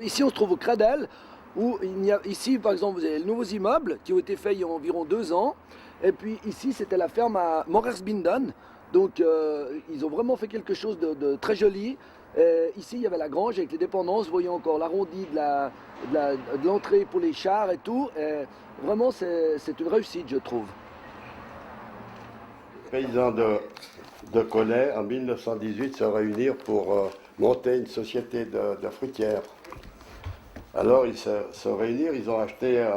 Ici, on se trouve au Cradel, où ici, par exemple, vous avez les nouveaux immeubles qui ont été faits il y a environ 2 ans. Et puis ici, c'était la ferme à Morersbinden. Donc, ils ont vraiment fait quelque chose de très joli. Ici, il y avait la grange avec les dépendances. Vous voyez encore l'arrondi de l'entrée pour les chars et tout. Et vraiment, c'est une réussite, je trouve. Les paysans de Collet, en 1918, se réunirent pour monter une société de fruitières. Alors, ils se réunirent, ils ont acheté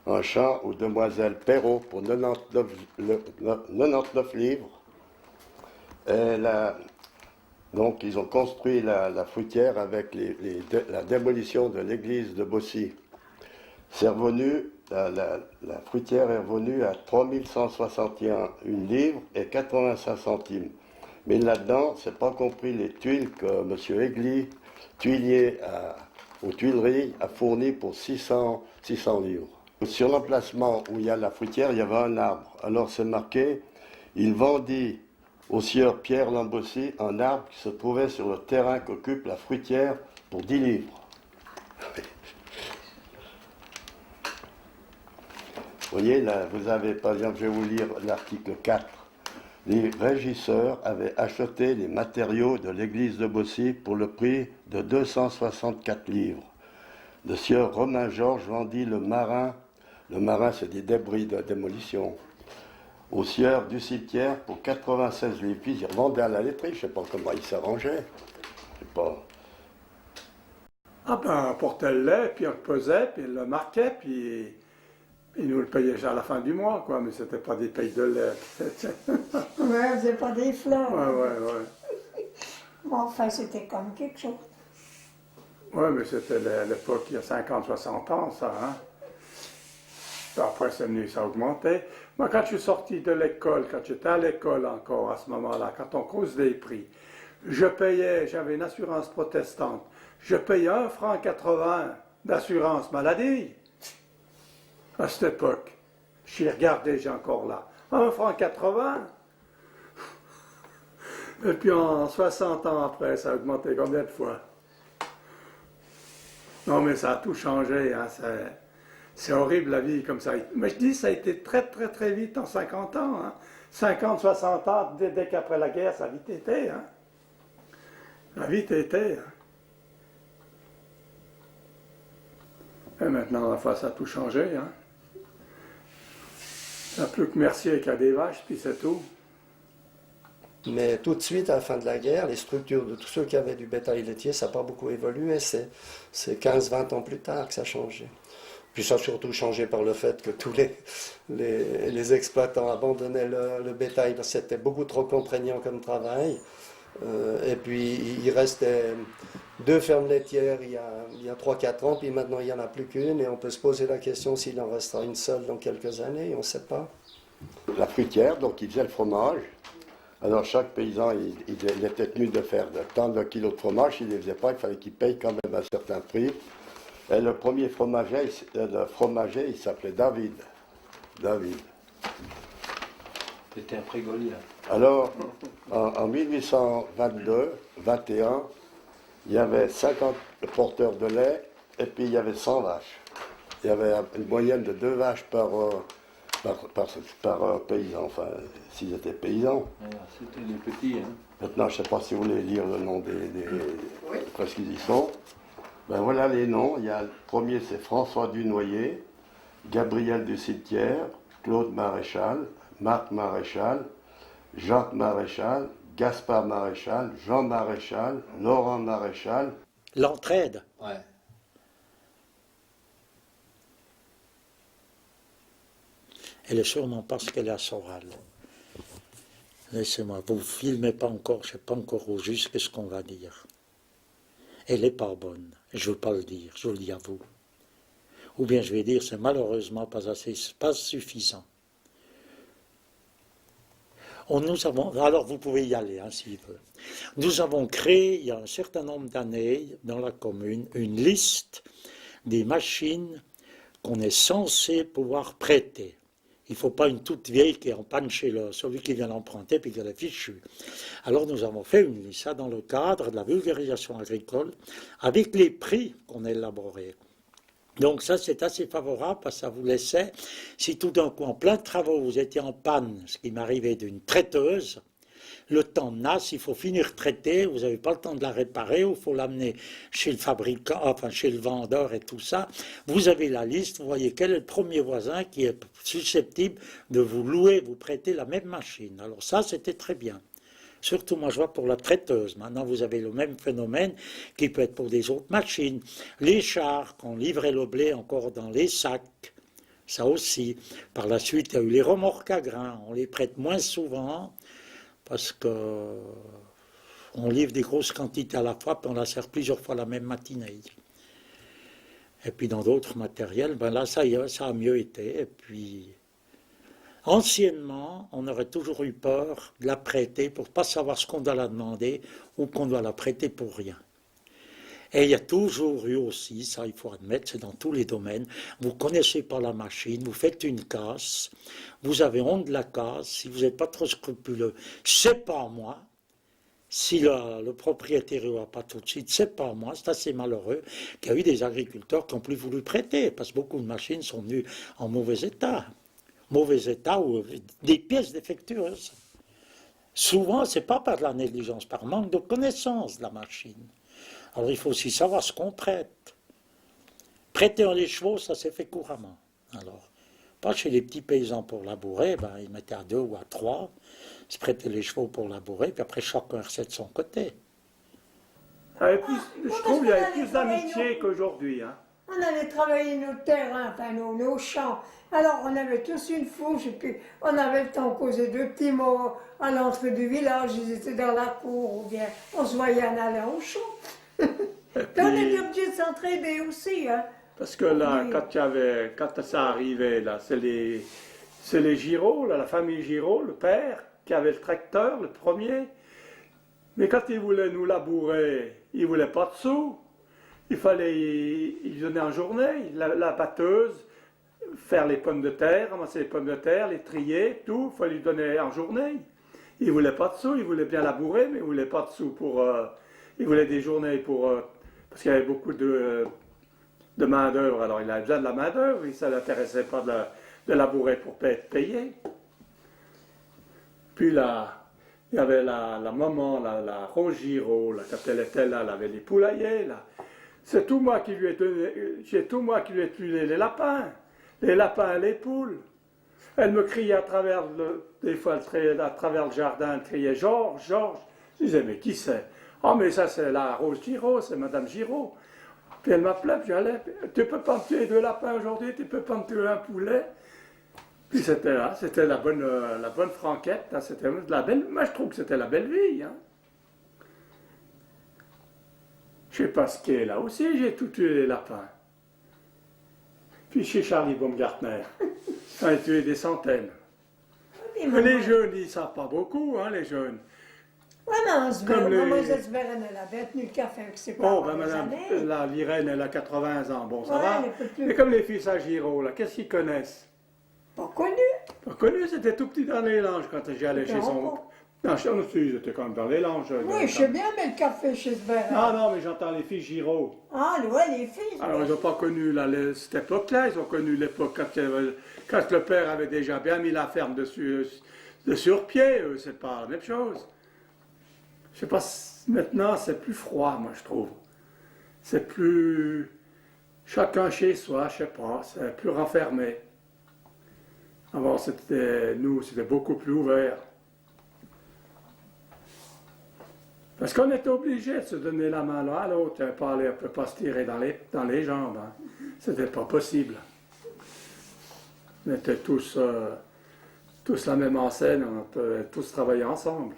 un champ aux demoiselles Perrault pour 99 livres. Et donc, ils ont construit la fruitière avec la démolition de l'église de Bossy. C'est revenu, la fruitière est revenue à 3161 livres et 85 centimes. Mais là-dedans, c'est pas compris les tuiles que M. Aigli, tuilier aux Tuileries, a fourni pour 600 livres. Sur l'emplacement où il y a la fruitière, il y avait un arbre. Alors c'est marqué, il vendit au sieur Pierre Lambossy un arbre qui se trouvait sur le terrain qu'occupe la fruitière pour 10 livres. Vous voyez, là, vous avez, par exemple, je vais vous lire l'article 4. Les régisseurs avaient acheté les matériaux de l'église de Bossy pour le prix de 264 livres. Le sieur Romain Georges vendit le marin c'est des débris de démolition, au sieur du cimetière pour 96 livres. Puis il revendait à la laiterie, je ne sais pas comment il s'arrangeait. Je sais pas. Ah ben, on portait le lait, puis on le pesait, puis on le marquait, puis il nous le payait à la fin du mois, quoi, mais c'était pas des payes de lait. Ouais, c'est pas des fleurs. Ouais. Mais enfin, c'était comme quelque chose. Ouais, mais c'était l'époque, il y a 50, 60 ans, ça, hein. Puis après, c'est venu, ça a augmenté. Moi, quand je suis sorti de l'école, quand j'étais à l'école encore, à ce moment-là, quand on cause des prix, je payais, j'avais une assurance protestante, je payais 1,80 € d'assurance maladie. À cette époque. J'y regardais, j'ai encore là. 1,80 €. Et puis en 60 ans après, ça a augmenté combien de fois? Non, mais ça a tout changé. Hein. C'est horrible la vie comme ça. Mais je dis, ça a été très, très, très vite en 50 ans. Hein. 50, 60 ans, dès qu'après la guerre, ça a vite été. Hein. Ça a vite été. Hein. Et maintenant, enfin, ça a tout changé. Hein. Il n'y a plus que Mercier qui a des vaches, puis c'est tout. Mais tout de suite, à la fin de la guerre, les structures de tous ceux qui avaient du bétail laitier, ça n'a pas beaucoup évolué. C'est 15-20 ans plus tard que ça a changé. Puis ça a surtout changé par le fait que tous les exploitants abandonnaient le bétail parce que c'était beaucoup trop contraignant comme travail. Et puis il restait 2 fermes laitières il y a 3-4 ans, puis maintenant il n'y en a plus qu'une, et on peut se poser la question s'il en restera une seule dans quelques années, on ne sait pas. La fruitière, donc il faisait le fromage. Alors chaque paysan, il était tenu de faire tant de kilos de fromage, s'il ne les faisait pas, il fallait qu'il paye quand même un certain prix. Et le premier fromager, il s'appelait David. C'était un prégoli, là. Alors, en 1822-21, il y avait 50 porteurs de lait et puis il y avait 100 vaches. Il y avait une moyenne de 2 vaches par paysan, enfin, s'ils étaient paysans. C'était les petits, hein. Maintenant, je ne sais pas si vous voulez lire le nom parce qu'ils y sont. Ben voilà les noms. Il y a, le premier, c'est François Dunoyer, Gabriel du Cimetière, Claude Maréchal, Marc Maréchal, Jacques Maréchal, Gaspard Maréchal, Jean Maréchal, Laurent Maréchal. L'entraide. Ouais. Elle est sûrement parce qu'elle est à Soral. Laissez-moi, vous ne filmez pas encore, je ne sais pas encore au juste ce qu'on va dire. Elle n'est pas bonne, je ne veux pas le dire, je vous le dis à vous. Ou bien je vais dire, c'est malheureusement pas suffisant. Alors vous pouvez y aller, hein, s'il veut. Nous avons créé, il y a un certain nombre d'années, dans la commune, une liste des machines qu'on est censé pouvoir prêter. Il ne faut pas une toute vieille qui est en panne chez celui qui vient l'emprunter puis qu'elle est fichue. Alors nous avons fait une liste, ça dans le cadre de la vulgarisation agricole, avec les prix qu'on a élaborés. Donc ça c'est assez favorable parce que ça vous laissait, si tout d'un coup en plein de travaux vous étiez en panne, ce qui m'arrivait d'une traiteuse, le temps nasse, il faut finir traiter, vous n'avez pas le temps de la réparer, ou il faut l'amener chez le fabricant, enfin chez le vendeur et tout ça. Vous avez la liste, vous voyez quel est le premier voisin qui est susceptible de vous louer, vous prêter la même machine. Alors ça, c'était très bien. Surtout, moi, je vois pour la traiteuse. Maintenant, vous avez le même phénomène qui peut être pour des autres machines. Les chars, qu'on livrait le blé encore dans les sacs, ça aussi. Par la suite, il y a eu les remorques à grains. On les prête moins souvent parce qu'on livre des grosses quantités à la fois, puis on la sert plusieurs fois la même matinée. Et puis dans d'autres matériels, ben là, ça y est, ça a mieux été. Et puis, anciennement, on aurait toujours eu peur de la prêter pour ne pas savoir ce qu'on doit la demander ou qu'on doit la prêter pour rien. Et il y a toujours eu aussi, ça il faut admettre, c'est dans tous les domaines, vous ne connaissez pas la machine, vous faites une casse, vous avez honte de la casse, si vous n'êtes pas trop scrupuleux, c'est pas moi. Si le propriétaire ne va pas tout de suite, c'est pas moi, c'est assez malheureux qu'il y a eu des agriculteurs qui n'ont plus voulu prêter, parce que beaucoup de machines sont venues en mauvais état ou des pièces défectueuses. Souvent, ce n'est pas par de la négligence, par manque de connaissance de la machine. Alors il faut aussi savoir ce qu'on prête. Prêter les chevaux, ça s'est fait couramment. Alors, pas chez les petits paysans pour labourer, ben, ils mettaient à 2 ou à 3, ils se prêtaient les chevaux pour labourer, puis après chacun recette de son côté. Je trouve qu'il y avait plus d'amitié qu'aujourd'hui. Hein. On allait travailler nos terrains, enfin nos champs. Alors on avait tous une fourche, et puis on avait le temps de causer deux petits mots à l'entrée du village, ils étaient dans la cour, ou bien on se voyait en allant au champ. Puis on était obligés de s'entraider aussi. Hein. Parce que là, quand ça arrivait, là, c'est les Giraud, là, la famille Giraud, le père, qui avait le tracteur, le premier. Mais quand il voulait nous labourer, il ne voulait pas de sous. Il donnait en journée, la batteuse, faire les pommes de terre, ramasser les pommes de terre, les trier, tout, il fallait lui donner en journée. Il ne voulait pas de sous, il voulait bien labourer, mais il ne voulait pas de sous pour... il voulait des journées pour... parce qu'il y avait beaucoup de main-d'œuvre, alors il avait besoin de la main-d'œuvre, ça ne l'intéressait pas de labourer pour être payé. Puis là, il y avait la maman, la Rose Giraud, là, quand elle était là, elle avait les poulaillers, là. C'est tout moi qui lui ai donné, tué les lapins et les poules. Elle me criait à travers des fois, à travers le jardin, elle criait Georges, Georges. Je disais, mais qui c'est? Ah, mais ça, c'est la Rose Giraud, c'est Madame Giraud. Puis elle m'appelait, puis j'allais, tu peux pas me tuer 2 lapins aujourd'hui, tu peux pas me tuer un poulet. Puis c'était là, c'était la bonne franquette, là, c'était la belle, moi je trouve que c'était la belle vie. Hein. Chez Pasquier, là aussi, j'ai tout tué les lapins. Puis chez Charlie Baumgartner, j'en ai tué des centaines. Mais les jeunes, ils ne savent pas beaucoup, hein, les jeunes. Ouais, non, maman Zesberen, elle avait tenu le café avec ses parents. Oh, ben madame, l'Irène, elle a 80 ans, bon, ça ouais, va. Mais comme les fils à Giraud, là, qu'est-ce qu'ils connaissent? Pas connu. Pas connu, c'était tout petit dans les langes quand j'allais chez son... Non, ils étaient quand même dans les langes. Oui, je sais bien, mais le café chez Zesberen. Ah non, mais j'entends les filles Giraud. Ah, ouais, les filles. Alors, ils n'ont pas connu cette époque-là, ils ont connu l'époque quand le père avait déjà bien mis la ferme de sur-pied, c'est pas la même chose. Je sais pas, maintenant c'est plus froid, moi je trouve. C'est plus... Chacun chez soi, je sais pas, c'est plus renfermé. Avant, c'était beaucoup plus ouvert. Parce qu'on était obligé de se donner la main l'un à l'autre, on ne peut pas se tirer dans les jambes. Hein. C'était pas possible. On était tous la même enseigne, on peut tous travailler ensemble.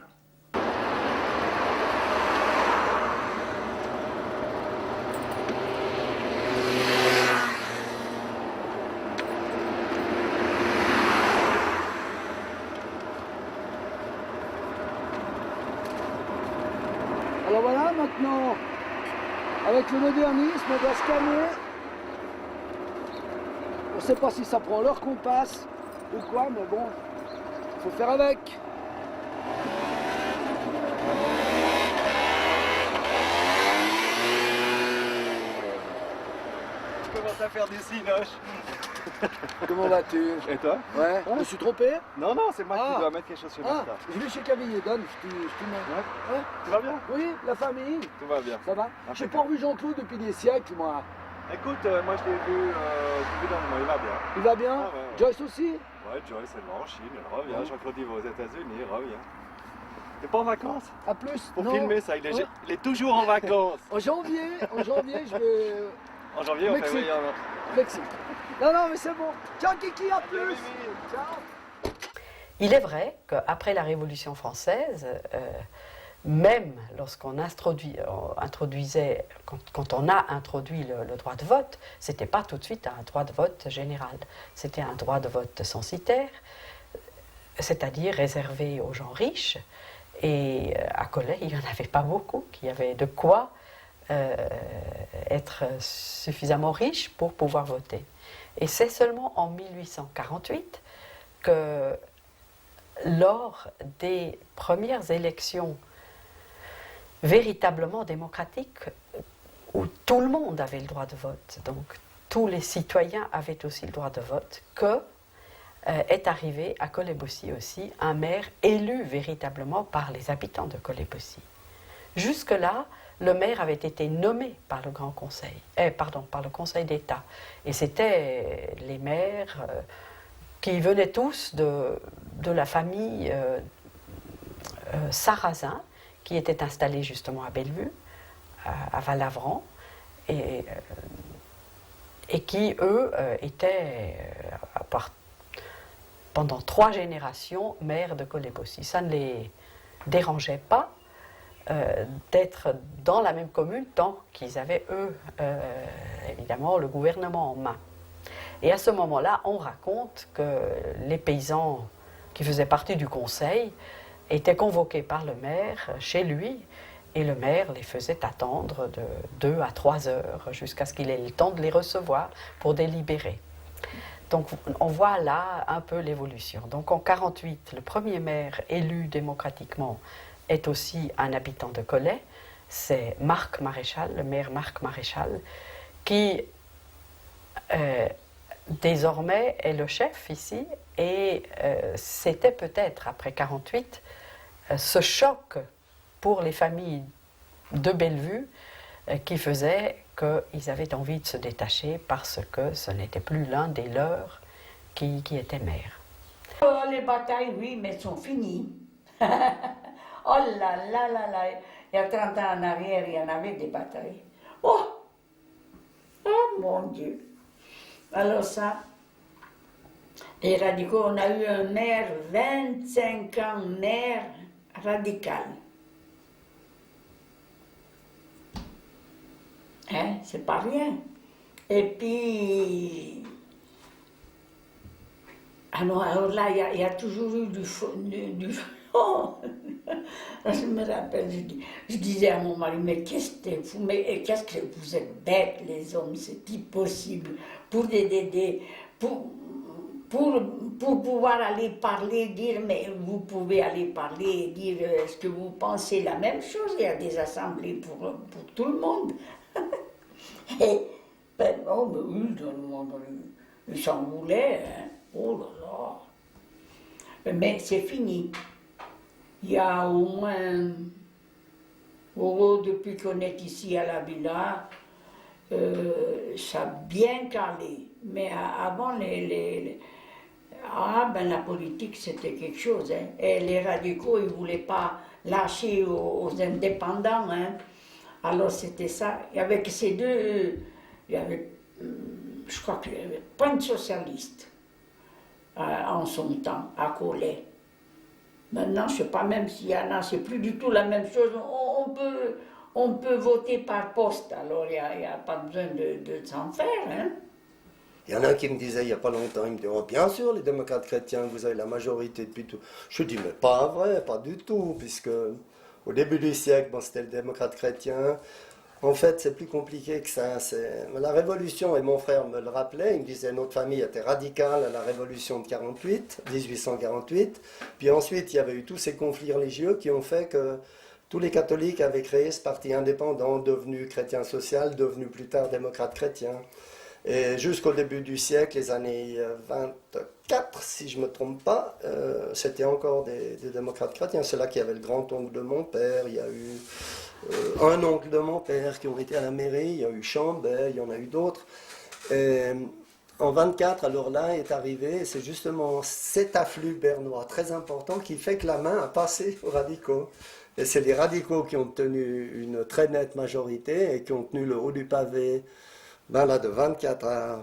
Alors voilà, maintenant, avec le modernisme, on doit scanner. On ne sait pas si ça prend l'heure qu'on passe. ou quoi, mais bon, faut faire avec. Je commence à faire du cinoche. Comment vas-tu? Et toi? Ouais, je me suis trompé? Non, non, c'est moi Ah. qui dois mettre quelque chose sur Ah, Martha. je vais chez Cavillé, donne, je te mets. Ouais. Hein? Tout va bien? Oui, la famille, Tout va bien. ça va? J'ai pas revu Jean-Claude depuis des siècles, moi. Écoute, moi je l'ai vu dans le mois, il va bien. Il va bien? Ah, ouais. Joyce aussi? Ouais, Joyce, elle va en Chine, elle revient. Ouais. Jean-Claude, il va aux États-Unis, il revient. T'es pas en vacances? À plus. Pour Non. filmer ça, il est, Ouais. il est toujours en vacances. En janvier, je vais En janvier, en Mexique. février, en... Mexique. Non, non, mais c'est bon. Ciao Kiki, à plus. Ciao. Il est vrai qu'après la Révolution française, même lorsqu'on introduisait, quand on a introduit le droit de vote, c'était pas tout de suite un droit de vote général. C'était un droit de vote censitaire, c'est-à-dire réservé aux gens riches. Et à Cholet, il n'y en avait pas beaucoup, qui avaient de quoi être suffisamment riches pour pouvoir voter. Et c'est seulement en 1848 que, lors des premières élections véritablement démocratiques, où tout le monde avait le droit de vote, donc tous les citoyens avaient aussi le droit de vote, que est arrivé à Cholet-Bossy aussi un maire élu véritablement par les habitants de Cholet-Bossy. Jusque-là, le maire avait été nommé par le Grand Conseil, par le Conseil d'État. Et c'était les maires qui venaient tous de la famille Sarrazin, qui était installée justement à Bellevue, à Valavran, et qui, eux, étaient, pendant 3 générations, maires de Cholet-Bossy. Ça ne les dérangeait pas d'être dans la même commune tant qu'ils avaient, eux, évidemment, le gouvernement en main. Et à ce moment-là, on raconte que les paysans qui faisaient partie du conseil étaient convoqués par le maire chez lui, et le maire les faisait attendre de 2 à 3 heures jusqu'à ce qu'il ait le temps de les recevoir pour délibérer. Donc on voit là un peu l'évolution. Donc en 1948, le premier maire élu démocratiquement est aussi un habitant de Cholet, c'est Marc Maréchal, le maire Marc Maréchal, qui désormais est le chef ici, et c'était peut-être après 1948 ce choc pour les familles de Bellevue qui faisait qu'ils avaient envie de se détacher parce que ce n'était plus l'un des leurs qui était maire. Oh, les batailles, oui, mais elles sont finies. Oh là là là là, il y a 30 ans en arrière, il y en avait des batailles. Oh, oh mon Dieu. Alors ça, les radicaux, on a eu un maire, 25 ans maire radical. Hein, c'est pas rien. Et puis, alors là, il y a toujours eu du oh. Je me rappelle, je disais à mon mari, mais qu'est-ce que vous êtes bêtes, les hommes, c'est impossible. Pour pouvoir aller parler, dire, mais vous pouvez aller parler et dire est-ce que vous pensez la même chose? Il y a des assemblées pour tout le monde. Et, ben, oh, mais oui, ils s'en voulaient, hein. Oh là là. Mais c'est fini. Il y a au moins, depuis qu'on est ici à la villa, ça a bien calé. Mais avant, la politique, c'était quelque chose. Hein. Et les radicaux, ils ne voulaient pas lâcher aux indépendants. Hein. Alors c'était ça. Et avec ces deux, il y avait, je crois qu'il n'y avait pas de socialistes en son temps, à Cholet. Maintenant, je ne sais pas même s'il y en a, c'est plus du tout la même chose. On peut voter par poste, alors il n'y a pas besoin de s'en faire. Hein. Il y en a qui me disaient il n'y a pas longtemps, ils me disaient, oh, bien sûr, les démocrates chrétiens, vous avez la majorité depuis tout. Je dis, mais pas vrai, pas du tout, puisque au début du siècle, bon, c'était les démocrates chrétiens. En fait, c'est plus compliqué que ça. La Révolution, et mon frère me le rappelait, il me disait notre famille était radicale à la Révolution de 1848. Puis ensuite, il y avait eu tous ces conflits religieux qui ont fait que tous les catholiques avaient créé ce parti indépendant, devenu chrétien social, devenu plus tard démocrate chrétien. Et jusqu'au début du siècle, les années 24, si je ne me trompe pas, c'était encore des démocrates chrétiens. C'est là qu'il y avait le grand-oncle de mon père, il y a eu un oncle de mon père qui ont été à la mairie, il y a eu Chambet, il y en a eu d'autres. Et en 24, alors là est arrivé, c'est justement cet afflux bernois très important qui fait que la main a passé aux radicaux. Et c'est les radicaux qui ont tenu une très nette majorité et qui ont tenu le haut du pavé. Ben là, de 24 à...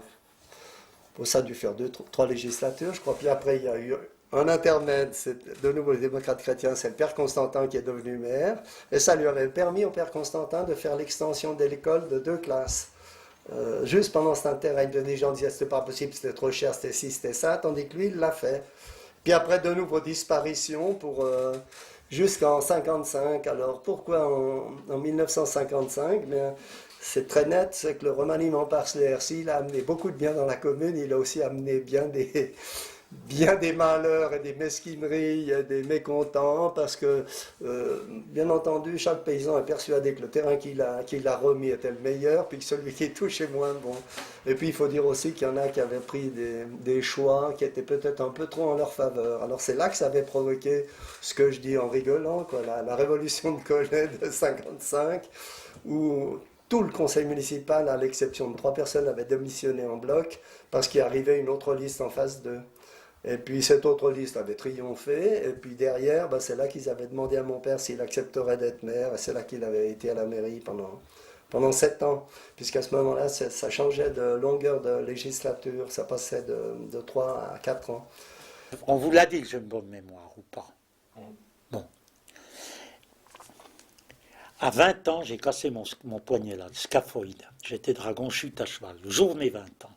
Bon, ça a dû faire 3 législatures, je crois. Puis après, il y a eu un intermède, c'est de nouveau les démocrates chrétiens, c'est le père Constantin qui est devenu maire. Et ça lui avait permis au père Constantin de faire l'extension de l'école de 2 classes. Juste pendant cet interrègne, les gens disaient c'était pas possible, c'était trop cher, c'était ci, c'était ça, tandis que lui, il l'a fait. Puis après, de nouveau disparition pour... jusqu'en 55. Alors pourquoi en 1955? Mais c'est très net, c'est que le remaniement par CRC, il a amené beaucoup de bien dans la commune, il a aussi amené bien des malheurs et des mesquineries, et des mécontents, parce que, bien entendu, chaque paysan est persuadé que le terrain qu'il a remis était le meilleur, puis que celui qui touche est moins bon. Et puis il faut dire aussi qu'il y en a qui avaient pris des choix qui étaient peut-être un peu trop en leur faveur. Alors c'est là que ça avait provoqué ce que je dis en rigolant, quoi, la révolution de Collet de 55, où tout le conseil municipal, à l'exception de 3 personnes, avait démissionné en bloc, parce qu'il arrivait une autre liste en face d'eux. Et puis cette autre liste avait triomphé, et puis derrière, c'est là qu'ils avaient demandé à mon père s'il accepterait d'être maire, et c'est là qu'il avait été à la mairie pendant 7 ans, puisqu'à ce moment-là, ça changeait de longueur de législature, ça passait de 3 à 4 ans. On vous l'a dit que j'ai une bonne mémoire, ou pas? Bon. À 20 ans, j'ai cassé mon poignet là, le scaphoïde. J'étais dragon chute à cheval, le jour de mes 20 ans.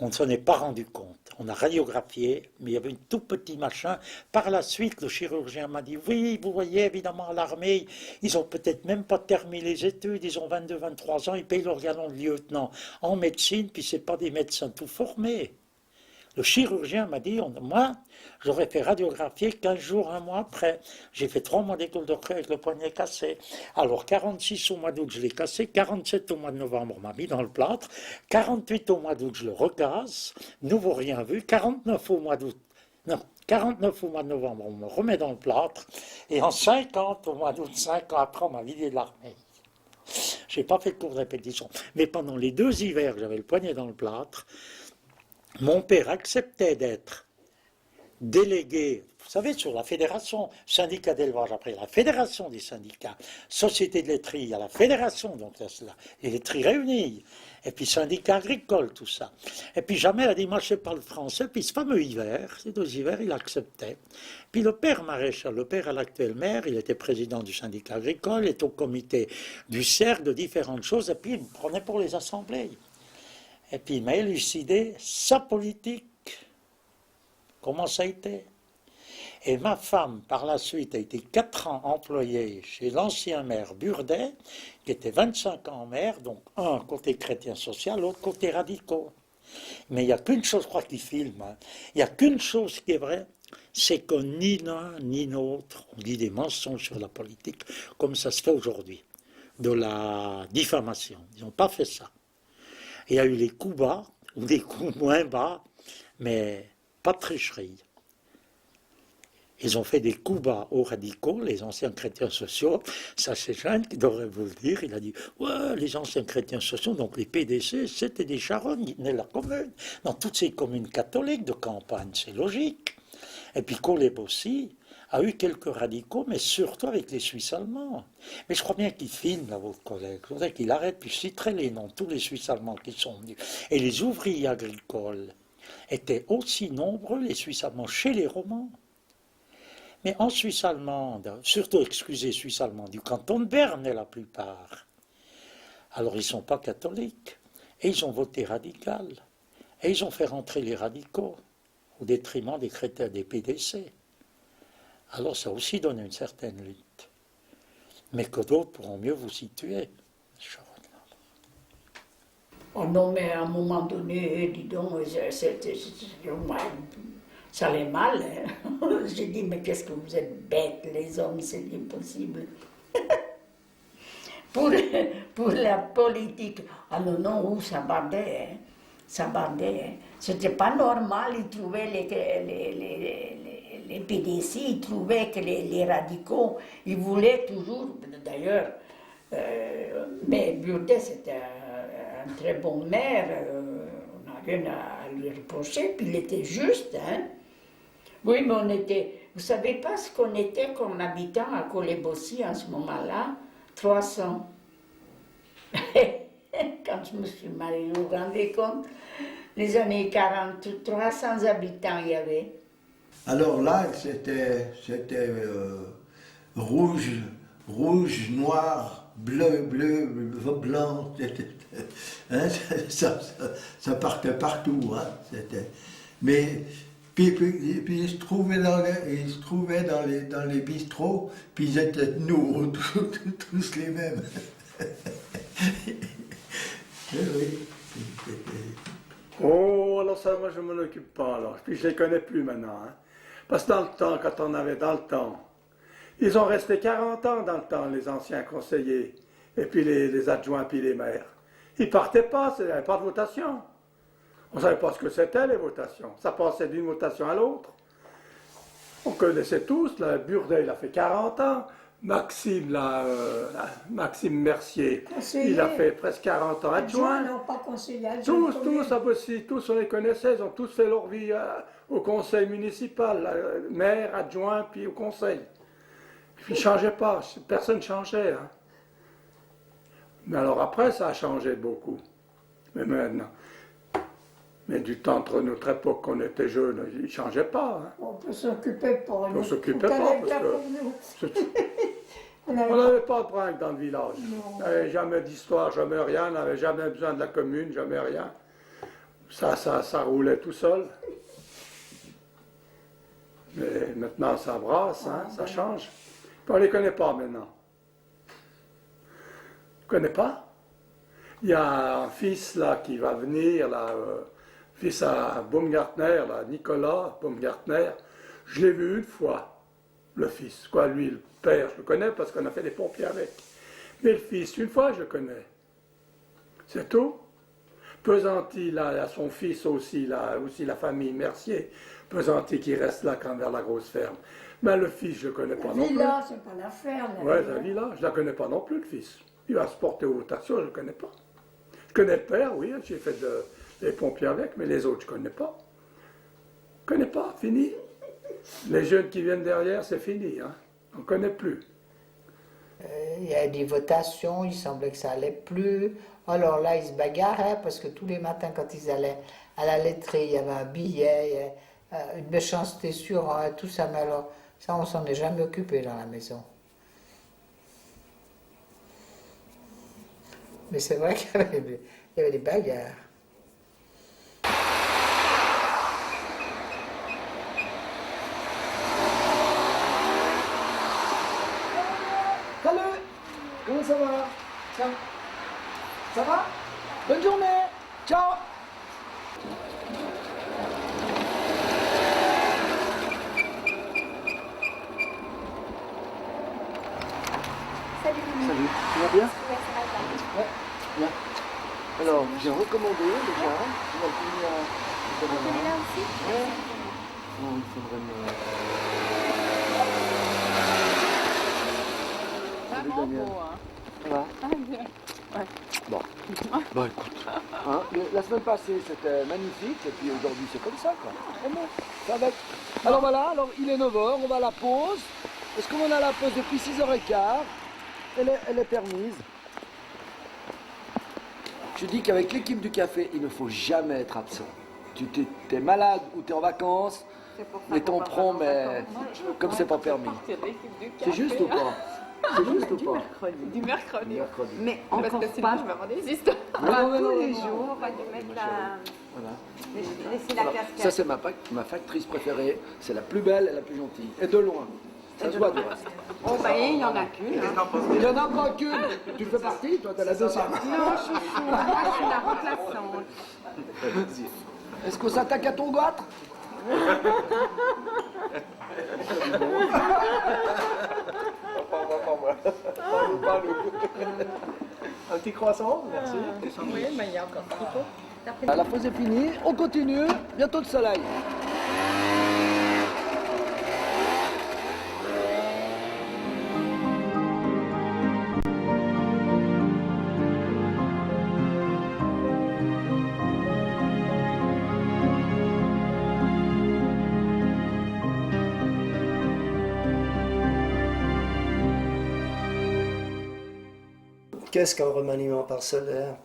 On ne s'en est pas rendu compte. On a radiographié, mais il y avait un tout petit machin. Par la suite, le chirurgien m'a dit, oui, vous voyez, évidemment, à l'armée, ils ont peut-être même pas terminé les études, ils ont 22, 23 ans, ils payent leur galon de lieutenant en médecine, puis c'est pas des médecins tout formés. Le chirurgien m'a dit, moi, j'aurais fait radiographier 15 jours, 1 mois après. J'ai fait 3 mois d'école de recrue avec le poignet cassé. Alors 46 au mois d'août, je l'ai cassé, 47 au mois de novembre, on m'a mis dans le plâtre, 48 au mois d'août, je le recasse, nouveau rien vu, 49 au mois d'août, non, 49 au mois de novembre, on me remet dans le plâtre, et en 50 au mois d'août, 5 ans après, on m'a vidé de l'armée. Je n'ai pas fait de cours de répétition, mais pendant les 2 hivers que j'avais le poignet dans le plâtre, mon père acceptait d'être délégué, vous savez, sur la fédération, syndicat d'élevage, après la fédération des syndicats, société de laiterie, il y a la fédération, donc les laiteries réunies, et puis syndicat agricole, tout ça. Et puis jamais, elle a dit, moi je sais pas le français, puis ce fameux hiver, ces 2 hivers, il acceptait. Puis le père maréchal, le père à l'actuel maire, il était président du syndicat agricole, il était au comité du cercle, de différentes choses, et puis il me prenait pour les assemblées. Et puis il m'a élucidé sa politique, comment ça a été. Et ma femme, par la suite, a été 4 ans employée chez l'ancien maire Burdet, qui était 25 ans maire, donc un côté chrétien social, l'autre côté radicaux. Mais il n'y a qu'une chose, je crois qu'il filme, hein, il n'y a qu'une chose qui est vraie, c'est que ni l'un ni l'autre, on dit des mensonges sur la politique, comme ça se fait aujourd'hui, de la diffamation. Ils n'ont pas fait ça. Il y a eu les coups bas, ou des coups moins bas, mais pas de tricherie. Ils ont fait des coups bas aux radicaux, les anciens chrétiens sociaux. Ça, c'est Jeanne qui devrait vous le dire. Il a dit, ouais, les anciens chrétiens sociaux, donc les PDC, c'était des charognes, ils tenaient la commune. Dans toutes ces communes catholiques de campagne, c'est logique. Et puis Coleb aussi a eu quelques radicaux, mais surtout avec les Suisses allemands. Mais je crois bien qu'il filme, là, votre collègue. Je voudrais qu'il arrête, puis je citerai les noms, tous les Suisses allemands qui sont venus. Et les ouvriers agricoles étaient aussi nombreux, les Suisses allemands, chez les Romans. Mais en Suisse allemande, surtout, Suisse allemande, du canton de Berne, la plupart. Alors ils ne sont pas catholiques. Et ils ont voté radical. Et ils ont fait rentrer les radicaux, au détriment des chrétiens des PDC. Alors ça aussi donne une certaine lutte. Mais que d'autres pourront mieux vous situer. Oh non, mais à un moment donné, dis donc, moi, ça allait mal. Hein. J'ai dit, mais qu'est-ce que vous êtes bêtes, les hommes, c'est impossible. pour la politique, ah non, non, ça bandait, hein. Ça bandait. Hein. C'était pas normal, ils trouvaient les PDC, ils trouvaient que les radicaux, ils voulaient toujours, d'ailleurs, mais Burdet, c'était un très bon maire, on n'a rien à lui reprocher, puis il était juste, hein. Oui, mais on était, vous savez pas ce qu'on était comme habitant à Colébossi en ce moment-là? 300. Quand je me suis mariée, vous vous rendez compte? Les années 40, 300 habitants il y avait. Alors là, c'était rouge, noir, bleu, blanc. Hein, ça partait partout. Hein, mais puis ils se trouvaient dans les bistrots, puis ils étaient nous tous les mêmes. Oui. Oh, alors ça, moi je ne m'en occupe pas alors. Puis je ne les connais plus maintenant. Hein. Parce que dans le temps, quand on avait dans le temps, ils ont resté 40 ans dans le temps, les anciens conseillers, et puis les adjoints, puis les maires. Ils ne partaient pas, il n'y avait pas de votation. On ne savait pas ce que c'était les votations. Ça passait d'une votation à l'autre. On connaissait tous, là, Burdet, il a fait 40 ans. Maxime Mercier, conseiller. Il a fait presque 40 ans adjoint. Non, pas conseiller. Tous on les connaissait, ils ont tous fait leur vie au conseil municipal, maire, adjoint, puis au conseil. Puis ils ne changeaient pas, personne ne changeait. Hein. Mais alors après, ça a changé beaucoup. Mais maintenant, mais du temps entre notre époque, qu'on était jeunes, ils ne changeaient pas. Hein. On ne s'occupait pas. On ne s'occupait pas parce que on n'avait pas de brinque dans le village. On n'avait jamais d'histoire, jamais rien, on n'avait jamais besoin de la commune, jamais rien. Ça roulait tout seul. Mais maintenant, ça brasse, hein, ça change. Puis on ne les connaît pas maintenant. Tu ne connais pas? Il y a un fils là qui va venir, là, fils à Baumgartner, là, Nicolas Baumgartner. Je l'ai vu une fois, le fils. Quoi, lui, le père, je le connais parce qu'on a fait des pompiers avec. Mais le fils, une fois, je le connais. C'est tout. Pesanti, là, il a son fils aussi, là, aussi la famille Mercier. Pesanti qui reste là quand vers la grosse ferme. Mais le fils, je ne le connais pas non plus. La villa, c'est pas la ferme. Oui, la villa, je ne la connais pas non plus, le fils. Il va se porter aux votations, je ne le connais pas. Je connais le père, oui, j'ai fait des pompiers avec, mais les autres, je ne connais pas. Je ne connais pas, fini. Les jeunes qui viennent derrière, c'est fini, hein. On ne connaît plus. Il y a des votations, il semblait que ça allait plus. Alors là, ils se bagarraient parce que tous les matins, quand ils allaient à la laiterie, il y avait un billet, une méchanceté sur tout ça. Mais alors, ça, on s'en est jamais occupé dans la maison. Mais c'est vrai qu'il y avait des bagarres. Salut! Comment ça va? Ça va? Bonne journée! Ciao! Salut. Salut, tu vas bien? Ouais, ça va bien. Ouais, bien. Alors, j'ai recommandé déjà. Tu vas finir à... là aussi? Ouais. Non, il faudrait me... Salut Daniel. Ça va? Ouais. Bon. Bon, écoute. Hein, la semaine passée, c'était magnifique. Et puis aujourd'hui, c'est comme ça, quoi. Vraiment. Ça va. Alors voilà, alors il est 9h, on va à la pause. Parce qu'on a la pause depuis 6h15. Elle est permise. Je dis qu'avec l'équipe du café, il ne faut jamais être absent. Tu es malade ou tu es en vacances, mais t'en prends, mais comme c'est pas permis. C'est juste ou pas? C'est juste ou pas? Du mercredi. Mais Parce encore que sinon, pas. je vais avoir des histoires. Tous les jours, on va lui mettre Voilà. laisser la Alors, casquette. ça, c'est ma factrice préférée. C'est la plus belle et la plus gentille. Et de loin. Ça se voit du reste. Oh, bah, année, il n'y en a qu'une. Hein. Il n'y en a pas qu'une. Tu fais partie, toi, t'as la deuxième. Non, chouchou, moi je suis la remplaçante. Est-ce qu'on s'attaque à ton goitre? Un petit croissant, merci. Oui, mais il y a encore un petit peu. La pause est finie, on continue, bientôt le soleil. Qu'est-ce qu'un remaniement parcellaire?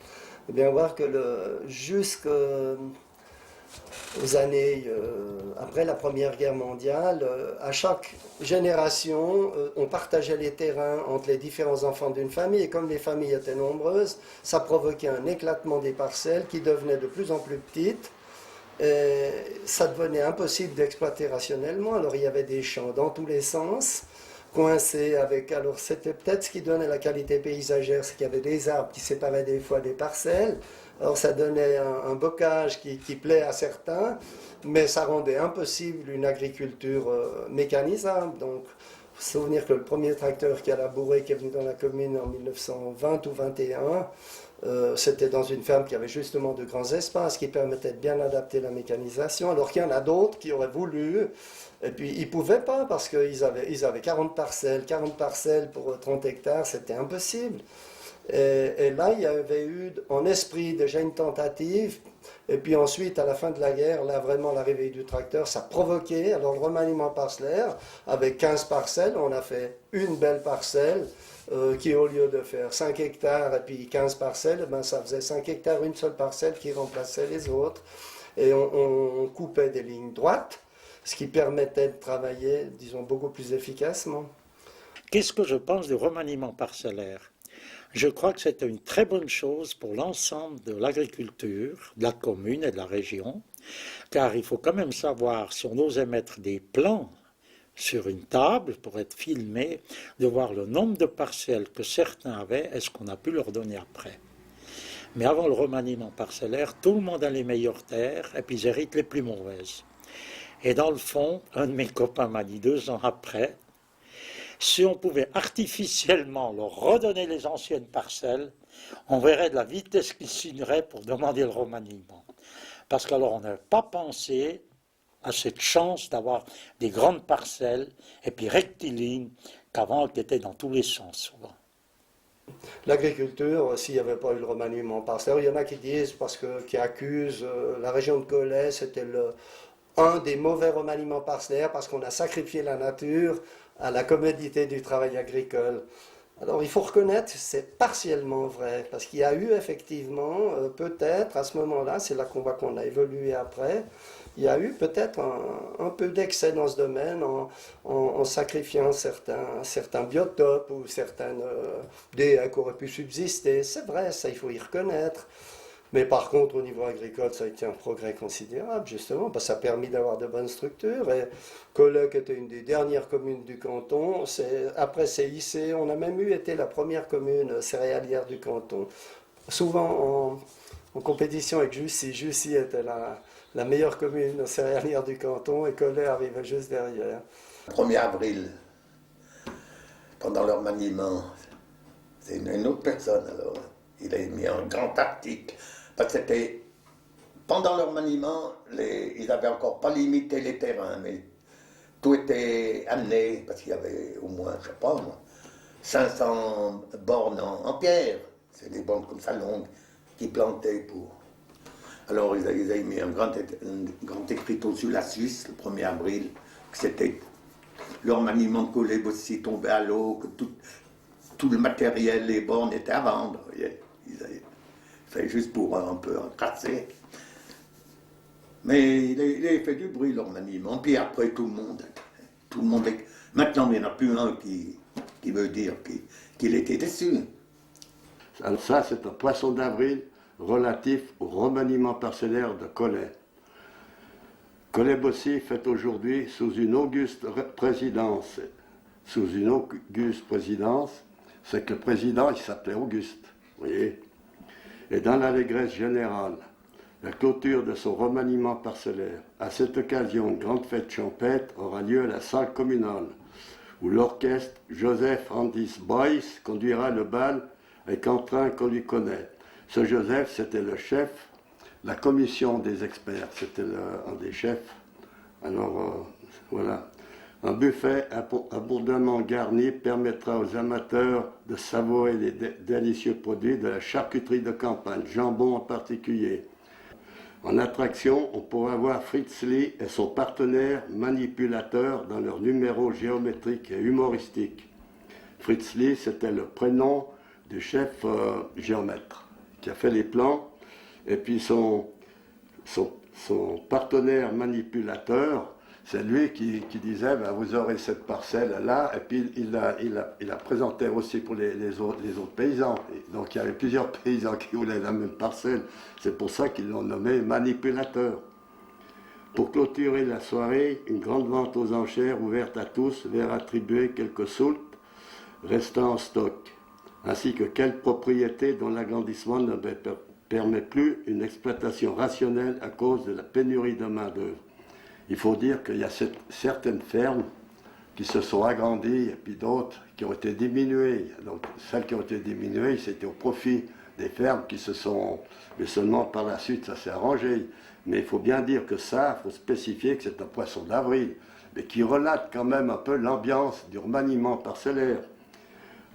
Eh bien, voir que jusqu'aux années après la Première Guerre mondiale, à chaque génération, on partageait les terrains entre les différents enfants d'une famille, et comme les familles étaient nombreuses, ça provoquait un éclatement des parcelles qui devenaient de plus en plus petites, et ça devenait impossible d'exploiter rationnellement. Alors il y avait des champs dans tous les sens, coincés avec... Alors c'était peut-être ce qui donnait la qualité paysagère, c'est qu'il y avait des arbres qui séparaient des fois des parcelles. Alors ça donnait un bocage qui plaît à certains, mais ça rendait impossible une agriculture mécanisable. Donc, il faut se souvenir que le premier tracteur qui a labouré, qui est venu dans la commune en 1920 ou 21, c'était dans une ferme qui avait justement de grands espaces qui permettaient de bien adapter la mécanisation, alors qu'il y en a d'autres qui auraient voulu, et puis ils ne pouvaient pas parce qu'ils avaient 40 parcelles pour 30 hectares, c'était impossible. Et là, il y avait eu en esprit déjà une tentative, et puis ensuite, à la fin de la guerre, là vraiment l'arrivée du tracteur, ça provoquait, alors le remaniement parcellaire, avec 15 parcelles, on a fait une belle parcelle, qui au lieu de faire 5 hectares et puis 15 parcelles, ben, ça faisait 5 hectares, une seule parcelle qui remplaçait les autres, et on coupait des lignes droites, ce qui permettait de travailler, disons, beaucoup plus efficacement. Qu'est-ce que je pense du remaniement parcellaire? Je crois que c'est une très bonne chose pour l'ensemble de l'agriculture, de la commune et de la région, car il faut quand même savoir, si on osait mettre des plans sur une table pour être filmé, de voir le nombre de parcelles que certains avaient et ce qu'on a pu leur donner après. Mais avant le remaniement parcellaire, tout le monde a les meilleures terres et puis ils héritent les plus mauvaises. Et dans le fond, un de mes copains m'a dit 2 ans après, si on pouvait artificiellement leur redonner les anciennes parcelles, on verrait de la vitesse qu'ils signeraient pour demander le remaniement. Parce qu'alors on n'avait pas pensé à cette chance d'avoir des grandes parcelles et puis rectilignes qu'avant elles étaient dans tous les sens souvent. L'agriculture, s'il n'y avait pas eu le remaniement parcellaire, il y en a qui disent, qui accusent la région de Cholet, c'était un des mauvais remaniements parcellaires parce qu'on a sacrifié la nature à la commodité du travail agricole. Alors il faut reconnaître que c'est partiellement vrai, parce qu'il y a eu effectivement, peut-être à ce moment-là, c'est là qu'on voit qu'on a évolué après, il y a eu peut-être un peu d'excès dans ce domaine en sacrifiant certains biotopes ou certaines haies qui auraient pu subsister. C'est vrai, ça il faut y reconnaître. Mais par contre, au niveau agricole, ça a été un progrès considérable, justement, parce que ça a permis d'avoir de bonnes structures. Et Cholet, qui était une des dernières communes du canton, après CIC, on a même été la première commune céréalière du canton. Souvent en compétition avec Jussy. Jussy était la meilleure commune céréalière du canton et Cholet arrivait juste derrière. 1er avril, pendant leur maniement, c'est une autre personne alors. Il a mis un grand article. Parce que c'était, pendant leur maniement, ils n'avaient encore pas limité les terrains, mais tout était amené, parce qu'il y avait au moins, je ne sais pas moi, 500 bornes en pierre. C'est des bornes comme ça longues, qui plantaient pour... Alors ils avaient mis un grand écriteau sur la Suisse, le 1er avril, que c'était leur maniement de Cholet aussi tombé à l'eau, que tout le matériel, les bornes étaient à vendre. Ils avaient fait juste pour un peu casser. Mais il a fait du bruit leur maniement. Puis après tout le monde maintenant il n'y en a plus un qui veut dire qu'il était déçu. Alors ça c'est un poisson d'avril relatif au remaniement parcellaire de Cholet. Cholet-Bossy fait aujourd'hui sous une auguste présidence sous une auguste présidence, c'est que le président, il s'appelait Auguste, vous voyez. Et dans l'allégresse générale, la clôture de son remaniement parcellaire, à cette occasion, une grande fête champêtre aura lieu à la salle communale, où l'orchestre Joseph Andis Boyce conduira le bal avec entrain qu'on lui connaît. Ce Joseph, c'était le chef, la commission des experts, c'était un des chefs. Alors, voilà. Un buffet abondamment garni permettra aux amateurs de savourer les délicieux produits de la charcuterie de campagne, jambon en particulier. En attraction, on pourra voir Fritz Lee et son partenaire manipulateur dans leur numéro géométrique et humoristique. Fritz Lee, c'était le prénom du chef géomètre qui a fait les plans, et puis son partenaire manipulateur, c'est lui qui disait ben, vous aurez cette parcelle là, et puis il la présentait aussi pour les autres paysans. Et donc il y avait plusieurs paysans qui voulaient la même parcelle, c'est pour ça qu'ils l'ont nommé manipulateur. Pour clôturer la soirée, une grande vente aux enchères ouverte à tous vers attribuer quelques soultes restant en stock, ainsi que quelques propriétés dont l'agrandissement ne permet plus une exploitation rationnelle à cause de la pénurie de main-d'œuvre. Il faut dire qu'il y a certaines fermes qui se sont agrandies et puis d'autres qui ont été diminuées. Donc celles qui ont été diminuées, c'était au profit des fermes qui se sont... Mais seulement par la suite, ça s'est arrangé. Mais il faut bien dire que ça, il faut spécifier que c'est un poisson d'avril, mais qui relate quand même un peu l'ambiance du remaniement parcellaire.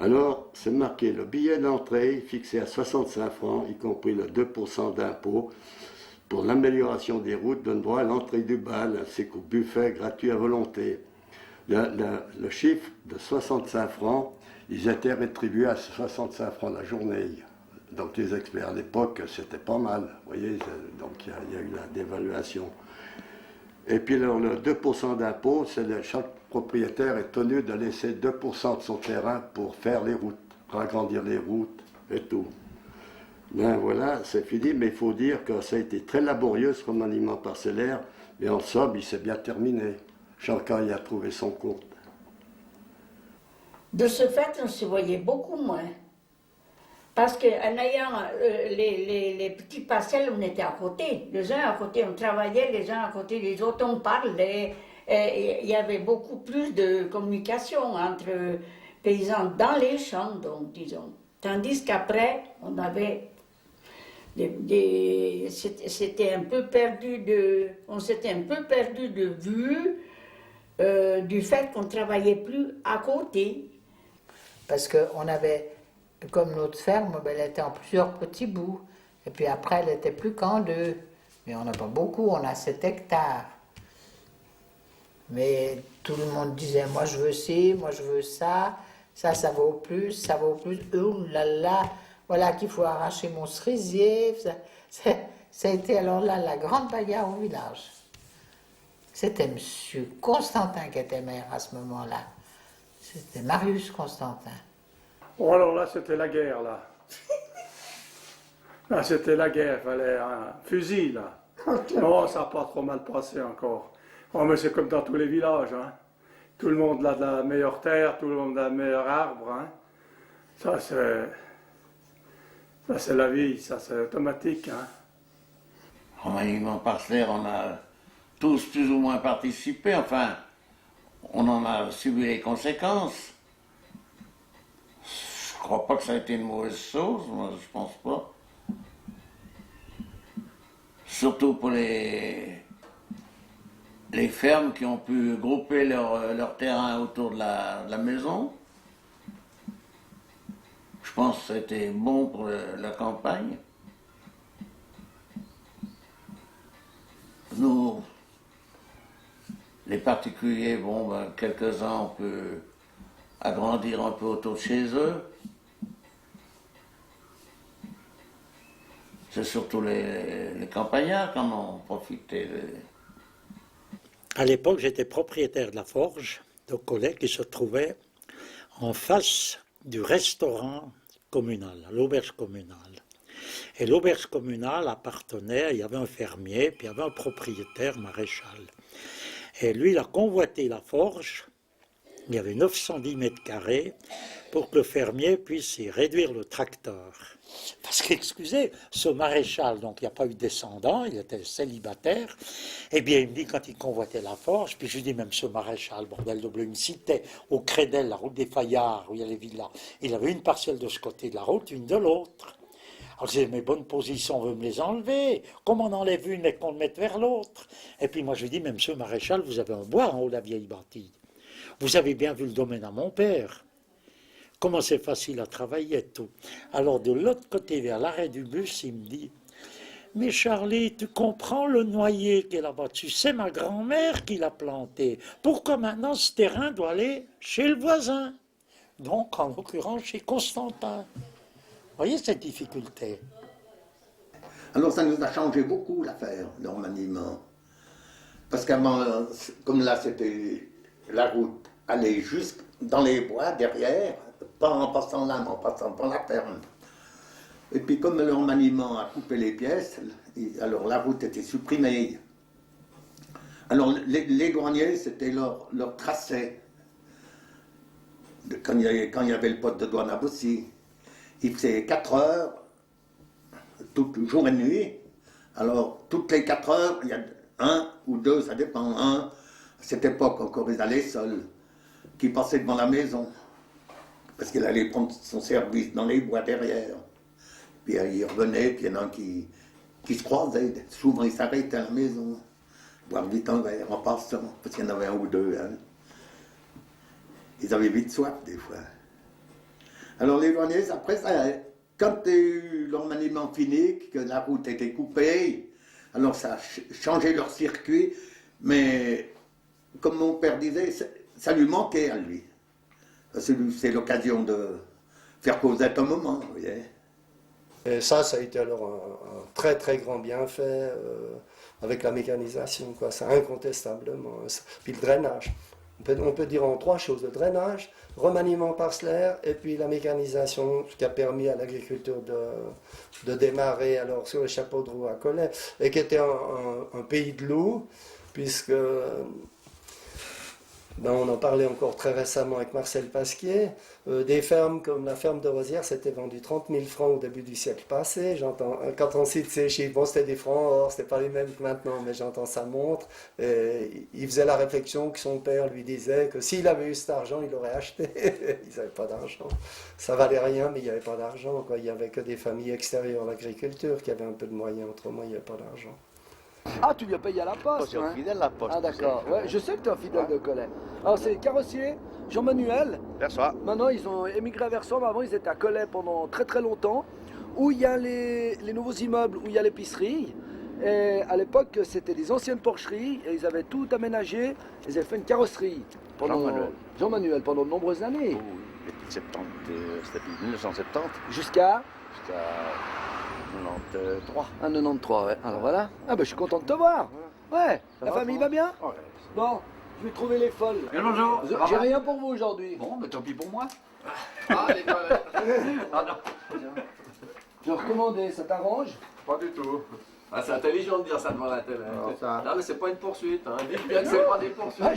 Alors, c'est marqué le billet d'entrée fixé à 65 francs, y compris le 2% d'impôt, pour l'amélioration des routes, donne droit à l'entrée du bal, ainsi qu'au buffet gratuit à volonté. Le chiffre de 65 francs, ils étaient rétribués à 65 francs la journée. Donc les experts à l'époque, c'était pas mal, vous voyez, donc il y a eu la dévaluation. Et puis alors, le 2% d'impôt, c'est chaque propriétaire est tenu de laisser 2% de son terrain pour faire les routes, pour agrandir les routes et tout. Ben voilà, c'est fini, mais il faut dire que ça a été très laborieux ce remaniement parcellaire, mais en somme, il s'est bien terminé. Chacun y a trouvé son compte. De ce fait, on se voyait beaucoup moins. Parce qu'en ayant les petites parcelles, on était à côté. Les uns à côté, on travaillait, les uns à côté des autres, on parlait. Il y avait beaucoup plus de communication entre paysans dans les champs, donc, disons. Tandis qu'après, on avait... c'était un peu perdu on s'était un peu perdu de vue du fait qu'on ne travaillait plus à côté. Parce qu'on avait, comme notre ferme, elle était en plusieurs petits bouts. Et puis après, elle n'était plus qu'en 2. Mais on n'a pas beaucoup, on a 7 hectares. Mais tout le monde disait, moi je veux ci, moi je veux ça, ça vaut plus, ça vaut plus. Oh là là, voilà qu'il faut arracher mon cerisier. Ça a été alors là la grande bagarre au village. C'était M. Constantin qui était maire à ce moment-là. C'était Marius Constantin. Oh, alors là, c'était la guerre, là. Là, c'était la guerre, il fallait un fusil, là. Oh, ça n'a pas trop mal passé encore. Oh, mais c'est comme dans tous les villages, hein. Tout le monde a de la meilleure terre, tout le monde a le meilleur arbre, hein. Ça, c'est la vie, ça, c'est automatique, hein. Remaniement parcellaire, on a tous plus ou moins participé, enfin, on en a subi les conséquences. Je crois pas que ça a été une mauvaise chose, moi je pense pas. Surtout pour les fermes qui ont pu grouper leur terrain autour de la maison. Je pense que ça a été bon pour la campagne. Nous, les particuliers, bon, ben, quelques-uns, on peut agrandir un peu autour de chez eux. C'est surtout les campagnards qui en ont profité. À l'époque, j'étais propriétaire de la forge de Collet qui se trouvait en face du restaurant communal, l'auberge communale. Et l'auberge communale appartenait, il y avait un fermier, puis il y avait un propriétaire maréchal. Et lui, il a convoité la forge, Il y avait 910 mètres carrés pour que le fermier puisse y réduire le tracteur. Parce qu'excusez, ce maréchal, donc il n'y a pas eu de descendant, il était célibataire, eh bien il me dit quand il convoitait la forge, puis je lui dis même ce maréchal, bordel de bleu, il me citait au Crédel, la route des Fayards, où il y a les villas, il avait une parcelle de ce côté de la route, une de l'autre. Alors je disais, mes bonnes positions, on veut me les enlever, comment on enlève une et qu'on le mette vers l'autre? Et puis moi je lui dis, mais monsieur maréchal, vous avez un bois en haut de la vieille bâtille. Vous avez bien vu le domaine à mon père. Comment c'est facile à travailler et tout. Alors de l'autre côté, vers l'arrêt du bus, il me dit, mais Charlie, tu comprends le noyer qui est là-bas? Tu sais ma grand-mère qui l'a planté. Pourquoi maintenant ce terrain doit aller chez le voisin? Donc en l'occurrence chez Constantin. Vous voyez cette difficulté? Alors ça nous a changé beaucoup l'affaire, le remaniement. Parce qu'avant, comme là c'était la route, allait jusque dans les bois derrière, pas en passant là, mais en passant par la ferme. Et puis comme le remaniement a coupé les pièces, alors la route était supprimée. Alors les douaniers, c'était leur tracé. Quand il y avait le poste de douane à Bossy, il faisait 4 heures, jour et nuit. Alors toutes les 4 heures, il y a un ou deux, ça dépend, un. À cette époque encore, ils allaient seuls, qui passaient devant la maison. Parce qu'il allait prendre son service dans les bois derrière. Puis il revenait, puis il y en a un qui se croisait. Souvent, il s'arrêtait à la maison, boire vite un verre en passant, parce qu'il y en avait un ou deux. Hein. Ils avaient vite soif, des fois. Alors les douaniers, après ça, quand le remaniement fini, que la route était coupée, alors ça a changé leur circuit, mais comme mon père disait, ça lui manquait à lui. C'est l'occasion de faire causette un moment, vous voyez. Et ça a été alors un très très grand bienfait avec la mécanisation, quoi. Ça incontestablement. Puis le drainage. On peut dire en 3 choses, le drainage, remaniement parcellaire et puis la mécanisation, ce qui a permis à l'agriculture de démarrer alors sur le chapeau de roue à Collet, et qui était un pays de loups, puisque on en parlait encore très récemment avec Marcel Pasquier. Des fermes comme la ferme de Rosières s'était vendu 30 000 francs au début du siècle passé. Quand on cite ces chiffres, bon, c'était des francs or, c'était pas les mêmes que maintenant, mais j'entends ça montre. Et il faisait la réflexion que son père lui disait que s'il avait eu cet argent, il aurait acheté. Ils n'avaient pas d'argent. Ça valait rien, mais il n'y avait pas d'argent, quoi. Il n'y avait que des familles extérieures à l'agriculture qui avaient un peu de moyens. Autrement, il n'y avait pas d'argent. Ah, tu lui as payé à la poste, Je suis un fidèle à la poste. Ah d'accord, ouais, je sais que tu es un fidèle de Collet. Alors c'est carrossier, Jean-Manuel. Versoix. Maintenant ils ont émigré à Versoix, mais avant ils étaient à Collet pendant très très longtemps, où il y a les nouveaux immeubles, où il y a l'épicerie. Et à l'époque c'était des anciennes porcheries, et ils avaient tout aménagé, ils avaient fait une carrosserie. Jean-Manuel, pendant de nombreuses années. Oh, oui, depuis 1970. Jusqu'à 93. Un 93, ouais. Alors voilà. Ah ben je suis content de te voir. Ouais. La famille va bien? Ouais. Bon, je vais trouver les folles. Bonjour. J'ai rien pour vous aujourd'hui. Bon, mais tant pis pour moi. Ah, les toilettes. Ah non. J'ai recommandé, ça t'arrange? Pas du tout. Ah, c'est intelligent de dire ça devant la télé. Non, mais c'est pas une poursuite. Hein. Dites bien que c'est pas des poursuites. Ah,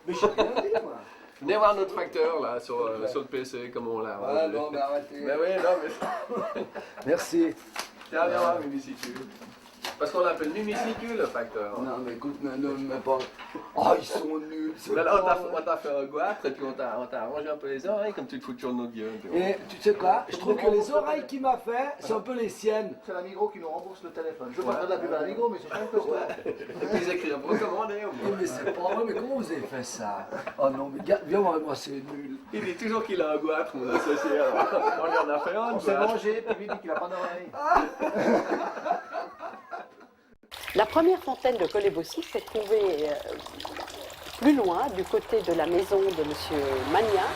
mais je sais rien dire, moi. Venez voir notre facteur là sur le PC, comme on l'a. Ouais, bon, mais arrêtez. Mais oui, non, mais. Merci. Tiens, viens voir, Mumicicule. Parce qu'on l'appelle Mumicicule, le facteur. Non, mais écoute, ne pas. Oh, ils sont nuls. Mais là, on t'a fait un goitre et puis on t'a arrangé un peu les oreilles comme tu te fous toujours de notre gueule. Et tu sais quoi? Je trouve que les oreilles qu'il m'a fait, c'est un peu les siennes. C'est la Migros qui nous rembourse le téléphone. Je veux pas faire de la pub à la Migros, mais c'est pas que ça. Et puis ils écrivent recommandé au moins. Mais c'est pas vrai, mais comment vous avez fait ça? Oh non, mais viens voir avec moi, c'est nul. Il dit toujours qu'il a un goitre, mon associé. On lui en a fait un. On s'est mangé, puis lui dit qu'il a pas d'oreille. La première fontaine de Collet-Bossy s'est trouvée plus loin, du côté de la maison de M. Magna,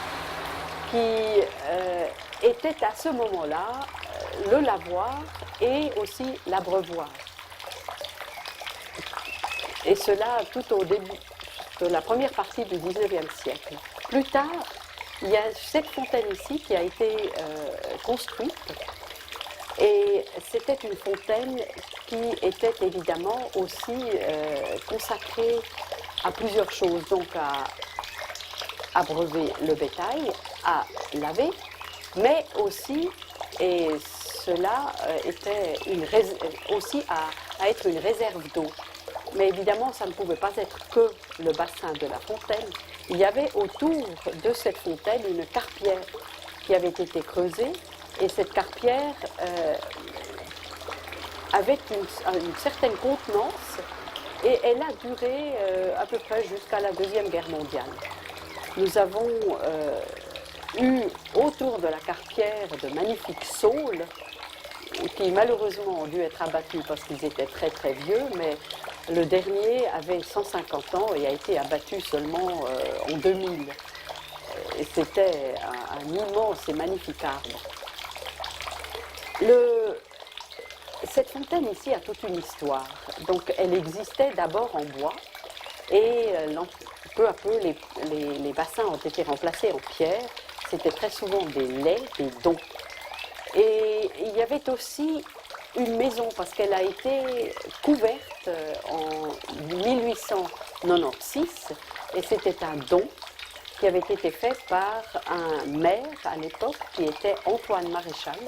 qui était à ce moment-là le lavoir et aussi l'abreuvoir. Et cela tout au début de la première partie du XIXe siècle. Plus tard, il y a cette fontaine ici qui a été construite. Et c'était une fontaine qui était évidemment aussi consacrée à plusieurs choses, donc abreuver le bétail, à laver, mais aussi, et cela était aussi à être une réserve d'eau. Mais évidemment, ça ne pouvait pas être que le bassin de la fontaine. Il y avait autour de cette fontaine une carpière qui avait été creusée, et cette carpière avait une certaine contenance, et elle a duré à peu près jusqu'à la Deuxième Guerre mondiale. Nous avons eu autour de la carpière de magnifiques saules qui malheureusement ont dû être abattus parce qu'ils étaient très très vieux, mais le dernier avait 150 ans et a été abattu seulement en 2000. Et c'était un immense et magnifique arbre. Cette fontaine ici a toute une histoire. Donc elle existait d'abord en bois et peu à peu les bassins ont été remplacés en pierre. C'était très souvent des laits, des dons. Et il y avait aussi une maison parce qu'elle a été couverte en 1896 et c'était un don qui avait été fait par un maire à l'époque qui était Antoine Maréchal,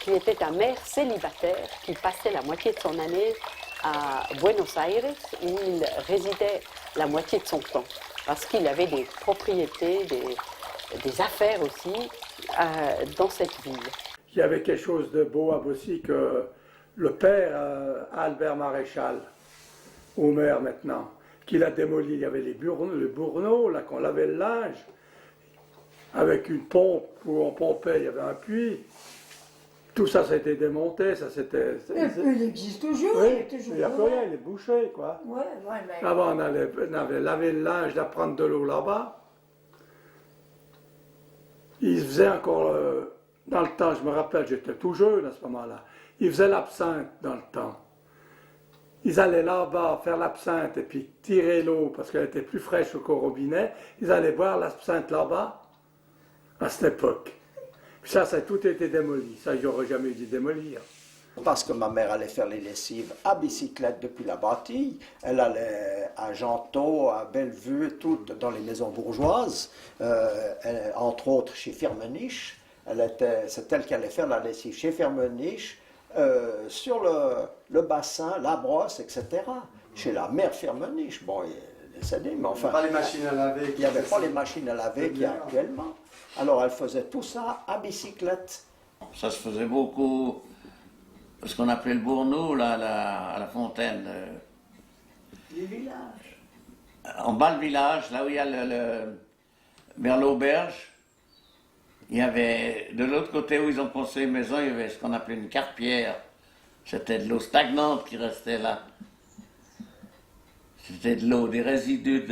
qui était un maire célibataire qui passait la moitié de son année à Buenos Aires où il résidait la moitié de son temps parce qu'il avait des propriétés, des affaires aussi dans cette ville. Il y avait quelque chose de beau à Bossy que le père Albert Maréchal, au maire maintenant, qu'il a démoli. Il y avait les bourneaux, là qu'on lavait le linge, avec une pompe où on pompait, il y avait un puits. Tout ça, s'était démonté, ça c'était... Il existe toujours, oui, il est toujours il n'y a plus rien, il est bouché, quoi. Ouais, mais... Avant, on avait lavé le linge, d'apprendre de l'eau là-bas. Ils faisaient encore... dans le temps, je me rappelle, j'étais tout jeune à ce moment-là. Ils faisaient l'absinthe dans le temps. Ils allaient là-bas faire l'absinthe et puis tirer l'eau parce qu'elle était plus fraîche qu'au robinet. Ils allaient boire l'absinthe là-bas à cette époque. Puis ça a tout été démoli. Ça, j'aurais jamais dû démolir. Parce que ma mère allait faire les lessives à bicyclette depuis la bâtille. Elle allait à Gentot, à Bellevue, toutes dans les maisons bourgeoises, entre autres chez Firmenich. C'est elle qui allait faire la lessive chez Firmenich, sur le bassin, la brosse, etc. Chez la mère Firmenich. Bon, il est décédé, mais enfin... Il n'y avait pas les machines à laver. Il n'y avait pas les machines à laver qu'il y a actuellement. Alors elle faisait tout ça à bicyclette. Ça se faisait beaucoup, ce qu'on appelait le bourneau, là, à la fontaine. Les villages. En bas le village, là où il y a vers l'auberge, il y avait, de l'autre côté où ils ont construit les maisons, il y avait ce qu'on appelait une carpière. C'était de l'eau stagnante qui restait là. C'était de l'eau, des résidus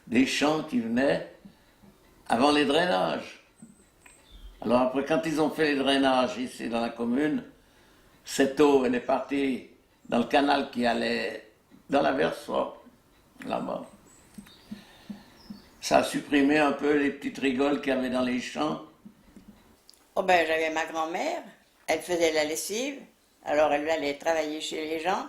des champs qui venaient avant les drainages. Alors après, quand ils ont fait les drainages ici dans la commune, cette eau, elle est partie dans le canal qui allait dans la Versoix, là-bas. Ça a supprimé un peu les petites rigoles qu'il y avait dans les champs. Oh ben, j'avais ma grand-mère, elle faisait la lessive, alors elle allait travailler chez les gens,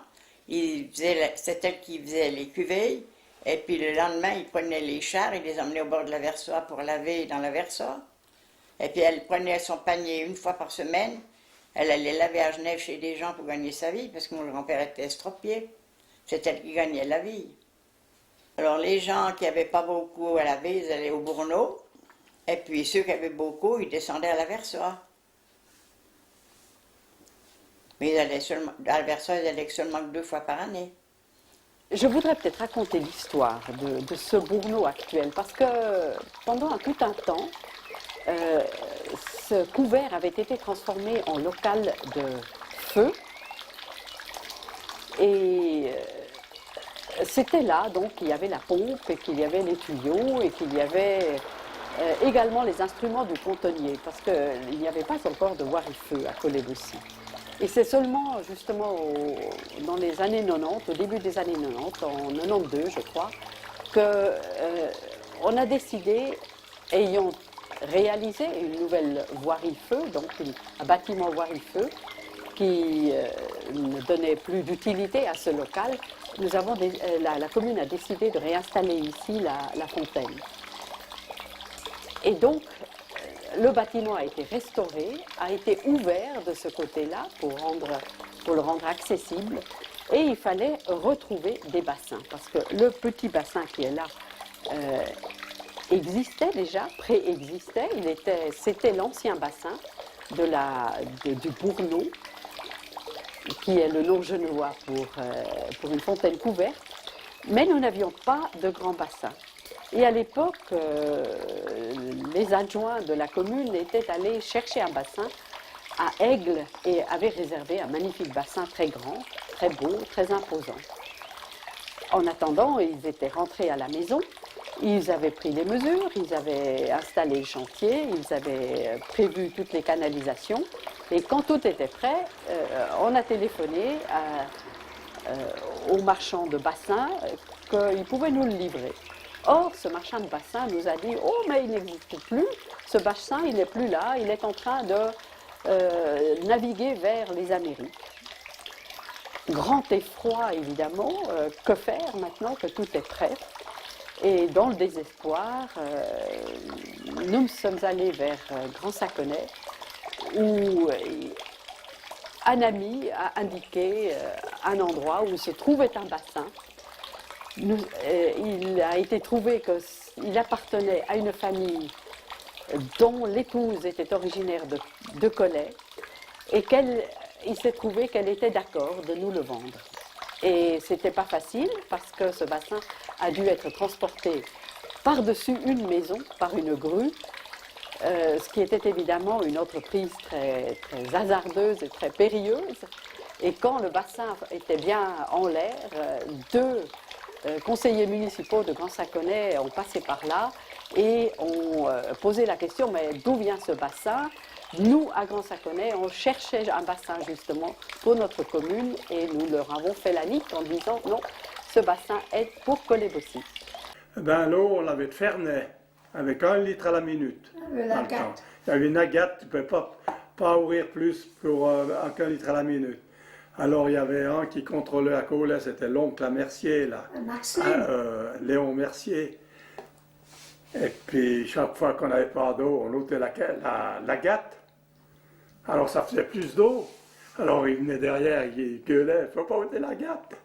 c'est elle qui faisait les cuveilles, et puis le lendemain, ils prenaient les chars, ils les emmenaient au bord de la Versoix pour laver dans la Versoix. Et puis elle prenait son panier une fois par semaine, elle allait laver à Genève chez des gens pour gagner sa vie, parce que mon grand-père était estropié. C'est elle qui gagnait la vie. Alors les gens qui n'avaient pas beaucoup à laver, ils allaient au bourneau, et puis ceux qui avaient beaucoup, ils descendaient à la Versoix. Mais ils allaient seulement, à la Versoix, ils allaient seulement 2 fois par année. Je voudrais peut-être raconter l'histoire de ce bourneau actuel, parce que pendant tout un temps, ce couvert avait été transformé en local de feu. Et c'était là, donc, qu'il y avait la pompe, et qu'il y avait les tuyaux, et qu'il y avait également les instruments du pontonnier, parce qu'il n'y avait pas encore de voirie-feu à Collet-Bossy. Et c'est seulement, justement, dans les années 90, au début des années 90, en 92, je crois, qu'on a décidé, ayant réalisé une nouvelle voirie-feu, donc un bâtiment voirie-feu, qui ne donnait plus d'utilité à ce local, la commune a décidé de réinstaller ici la fontaine. Et donc, le bâtiment a été restauré, a été ouvert de ce côté-là pour le rendre accessible. Et il fallait retrouver des bassins, parce que le petit bassin qui est là existait déjà, préexistait. C'était l'ancien bassin du Bourneau, qui est le nom genevois pour une fontaine couverte, mais nous n'avions pas de grand bassin. Et à l'époque, les adjoints de la commune étaient allés chercher un bassin à Aigle et avaient réservé un magnifique bassin très grand, très beau, très imposant. En attendant, ils étaient rentrés à la maison, ils avaient pris les mesures, ils avaient installé le chantier, ils avaient prévu toutes les canalisations. Et quand tout était prêt, on a téléphoné au marchand de bassin qu'il pouvait nous le livrer. Or, ce marchand de bassin nous a dit « Oh, mais il n'existe plus, ce bassin, il n'est plus là, il est en train de naviguer vers les Amériques. » Grand effroi, évidemment, que faire maintenant que tout est prêt? Et dans le désespoir, nous sommes allés vers Grand Saconnet, où un ami a indiqué un endroit où se trouvait un bassin. Il a été trouvé qu'il appartenait à une famille dont l'épouse était originaire de Collet, et il s'est trouvé qu'elle était d'accord de nous le vendre. Et c'était pas facile parce que ce bassin a dû être transporté par-dessus une maison, par une grue, ce qui était évidemment une entreprise très, très hasardeuse et très périlleuse. Et quand le bassin était bien en l'air, deux conseillers municipaux de Grand Saconnet ont passé par là et ont posé la question, mais d'où vient ce bassin? Nous, à Grand Saconnet, on cherchait un bassin justement pour notre commune et nous leur avons fait la nique en disant non, ce bassin est pour Collet-Bossy. Ben, l'eau, on l'avait de Ferney, avec 1 litre à la minute. La gâte. Il y avait une agate, tu ne peux pas ouvrir plus pour 1 litre à la minute. Alors il y avait un qui contrôlait à Collet, c'était l'oncle Mercier, là. Léon Mercier. Et puis chaque fois qu'on n'avait pas d'eau, on ôtait la gâte. Alors ça faisait plus d'eau. Alors il venait derrière, il gueulait, il ne faut pas ôter la gâte.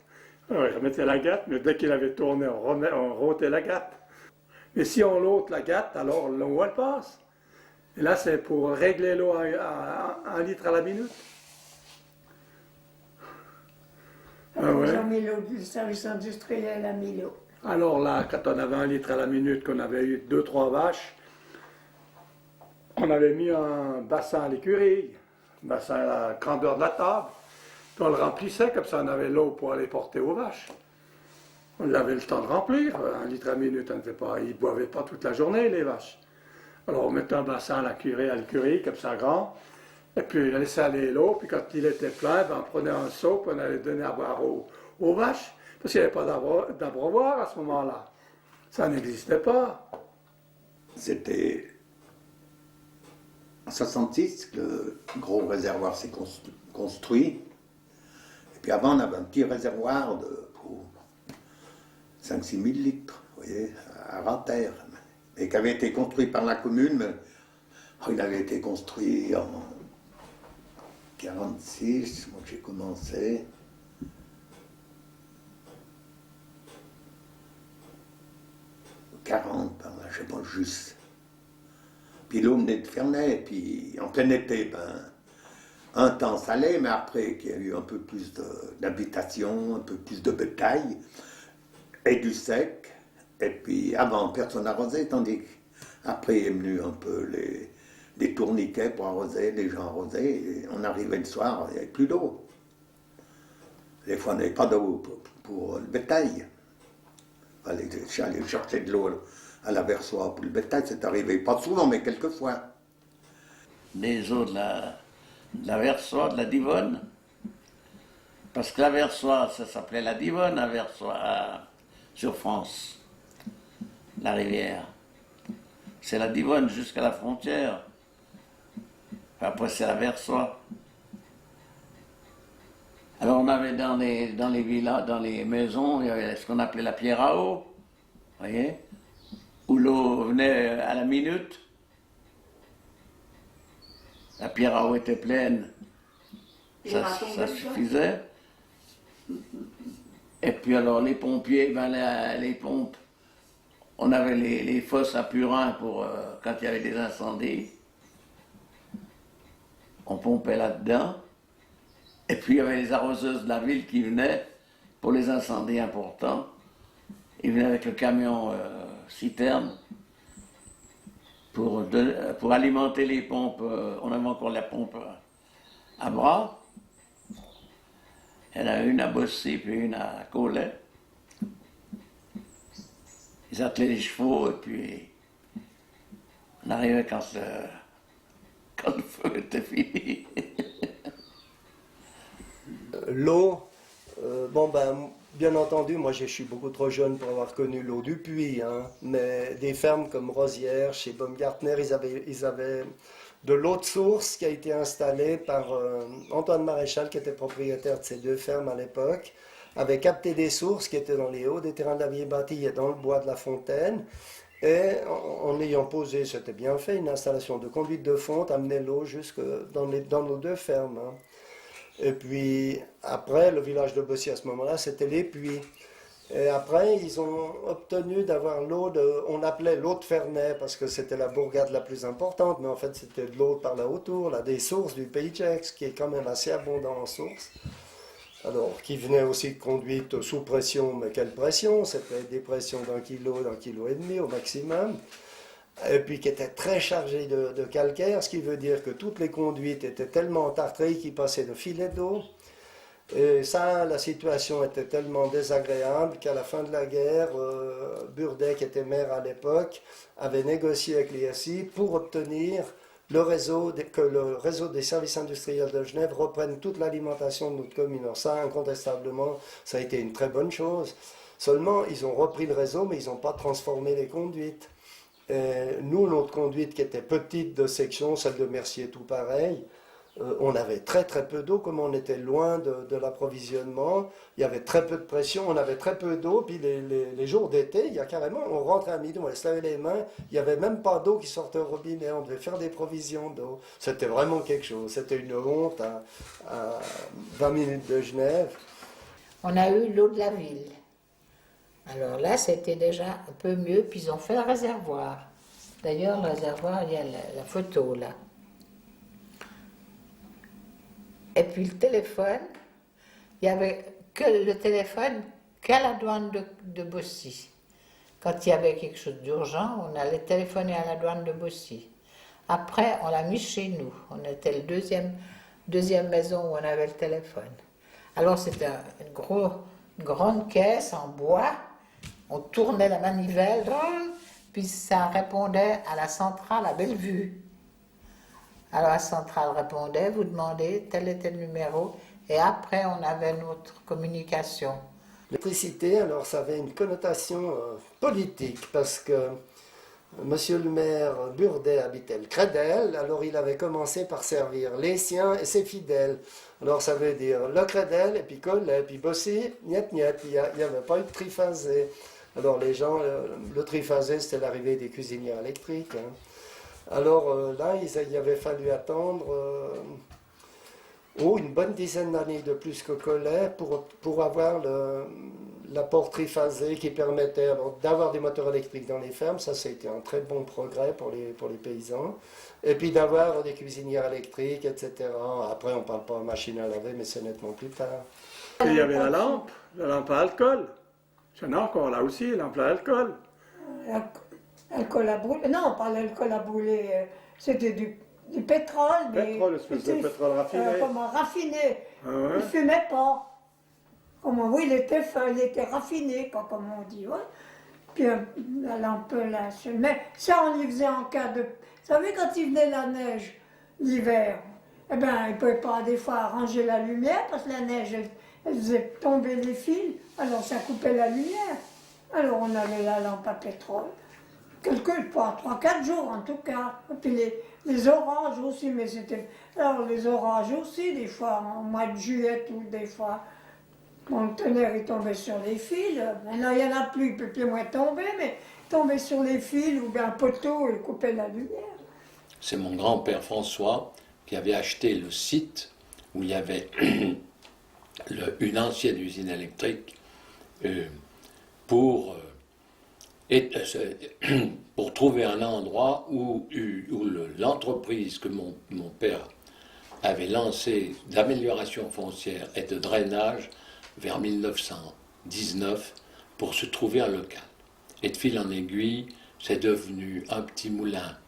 Alors il remettait la gâte, mais dès qu'il avait tourné, on ôtait la gâte. Mais si on ôte la gâte, alors l'eau elle passe. Et là c'est pour régler l'eau à 1 litre à la minute. Ils ont mis l'eau du service industriel à mis l'eau. Alors là, quand on avait 1 litre à la minute, qu'on avait eu 2-3 vaches, on avait mis un bassin à l'écurie, un bassin à la grandeur de la table, puis on le remplissait, comme ça on avait l'eau pour aller porter aux vaches. On avait le temps de remplir, 1 litre à la minute, ils ne boivaient pas toute la journée les vaches. Alors on mettait un bassin à l'écurie, comme ça grand, et puis on laissait aller l'eau, puis quand il était plein, ben, on prenait un seau, puis on allait donner à boire aux vaches. Parce qu'il n'y avait pas d'abreuvoir à ce moment-là. Ça n'existait pas. C'était en 1966 que le gros réservoir s'est construit. Et puis avant, on avait un petit réservoir pour 5-6 000 litres, vous voyez, à Ranterre. Et qui avait été construit par la commune, mais il avait été construit en 1946, moi j'ai commencé. Je sais pas juste. Puis l'eau venait de Ferney, puis en plein été, ben, un temps ça allait, mais après qu'il y a eu un peu plus d'habitation, un peu plus de bétail, et du sec, et puis avant personne n'arrosait, tandis qu'après est venu un peu les tourniquets pour arroser, les gens arrosaient, et on arrivait le soir, il n'y avait plus d'eau. Des fois on n'avait pas d'eau pour le bétail. Aller chercher de l'eau à la Versoix pour le bétail, c'est arrivé pas souvent, mais quelquefois. Des eaux de la Versoix, de la Divonne, parce que la Versoix, ça s'appelait la Divonne, la Versoix, sur France, la rivière. C'est la Divonne jusqu'à la frontière. Après, c'est la Versoix. Alors on avait dans les villas, dans les maisons, il y avait ce qu'on appelait la pierre à eau, voyez, où l'eau venait à la minute, la pierre à eau était pleine, ça suffisait. Et puis alors les pompiers, les pompes, on avait les fosses à purin pour quand il y avait des incendies. On pompait là-dedans. Et puis il y avait les arroseuses de la ville qui venaient pour les incendies importants. Ils venaient avec le camion citerne pour alimenter les pompes. On avait encore la pompe à bras. Il y en a une à Bossy puis une à Collet. Ils attelaient les chevaux et puis on arrivait quand le feu était fini. L'eau, bien entendu, moi je suis beaucoup trop jeune pour avoir connu l'eau du puits, hein, mais des fermes comme Rosière, chez Baumgartner, ils avaient de l'eau de source qui a été installée par Antoine Maréchal, qui était propriétaire de ces deux fermes à l'époque, avait capté des sources qui étaient dans les hauts des terrains de la vieille bâtille et dans le bois de la fontaine. Et en ayant posé, c'était bien fait, une installation de conduite de fonte, amenait l'eau jusque dans nos deux fermes. Hein. Et puis après, le village de Bossy à ce moment-là, c'était les puits. Et après, ils ont obtenu d'avoir l'eau on appelait l'eau de Ferney, parce que c'était la bourgade la plus importante, mais en fait c'était de l'eau par là autour, là, des sources du Pays tchèque, qui est quand même assez abondant en sources. Alors, qui venait aussi de conduite sous pression, mais quelle pression? C'était des pressions d'1 kilo, d'1,5 kg au maximum. Et puis qui était très chargé de calcaire, ce qui veut dire que toutes les conduites étaient tellement tartrées qu'ils passaient de filets d'eau. Et ça, la situation était tellement désagréable qu'à la fin de la guerre, Burdet, qui était maire à l'époque, avait négocié avec l'ISI pour obtenir que le réseau des services industriels de Genève reprenne toute l'alimentation de notre commune. Alors ça, incontestablement, ça a été une très bonne chose. Seulement, ils ont repris le réseau, mais ils n'ont pas transformé les conduites. Et nous, notre conduite qui était petite de section, celle de Mercier, tout pareil, on avait très très peu d'eau, comme on était loin de l'approvisionnement, il y avait très peu de pression, on avait très peu d'eau, puis les jours d'été, il y a carrément, on rentrait à midi, on se lavait les mains, il n'y avait même pas d'eau qui sortait au robinet, on devait faire des provisions d'eau. C'était vraiment quelque chose, c'était une honte à 20 minutes de Genève. On a eu l'eau de la ville. Alors là, c'était déjà un peu mieux, puis ils ont fait le réservoir. D'ailleurs, le réservoir, il y a la photo là. Et puis le téléphone, il n'y avait que le téléphone qu'à la douane de Bossy. Quand il y avait quelque chose d'urgent, on allait téléphoner à la douane de Bossy. Après, on l'a mis chez nous. On était la deuxième maison où on avait le téléphone. Alors c'était une grande caisse en bois. On tournait la manivelle, puis ça répondait à la centrale à Bellevue. Alors la centrale répondait, vous demandez tel était le numéro, et après on avait notre communication. L'électricité, alors ça avait une connotation politique, parce que monsieur le maire Burdet habitait le Crédel, alors il avait commencé par servir les siens et ses fidèles. Alors ça veut dire le Crédel, et puis Collet, et puis Bossy, il n'y avait pas eu de triphasé. Alors les gens, le triphasé c'était l'arrivée des cuisinières électriques. Hein. Alors là, il avait fallu attendre une bonne dizaine d'années de plus que Collet pour avoir l'apport triphasé qui permettait d'avoir des moteurs électriques dans les fermes. Ça a été un très bon progrès pour les paysans. Et puis d'avoir des cuisinières électriques, etc. Après, on ne parle pas de machine à laver, mais c'est nettement plus tard. Il y avait la lampe à alcool. J'en ai encore là aussi, lampe à alcool. Alcool à brûler. Non, pas l'alcool à brûler. C'était du pétrole. Pétrole, espèce de pétrole raffiné. Comment raffiné. Ah ouais. Il ne fumait pas. Oui, il était fin, il était raffiné, quoi, comme on dit. Ouais. Puis la lampe là. Mais ça, on y faisait en cas de. Vous savez, quand il venait la neige, l'hiver, eh bien, il ne pouvait pas des fois arranger la lumière parce que la neige, elle faisait tomber les fils. Alors ça coupait la lumière. Alors on avait la lampe à pétrole. Pas 3-4 jours en tout cas. Et puis les orages aussi, mais c'était. Alors les orages aussi, des fois, en mois de juillet, tout, des fois. Bon, le tonnerre il tombait sur les fils. Maintenant il n'y en a plus, il ne peut plus moins tomber, mais il tombait sur les fils ou bien un poteau, il coupait la lumière. C'est mon grand-père François qui avait acheté le site où il y avait une ancienne usine électrique pour trouver un endroit où l'entreprise que mon père avait lancée d'amélioration foncière et de drainage vers 1919 pour se trouver un local. Et de fil en aiguille, c'est devenu un petit moulin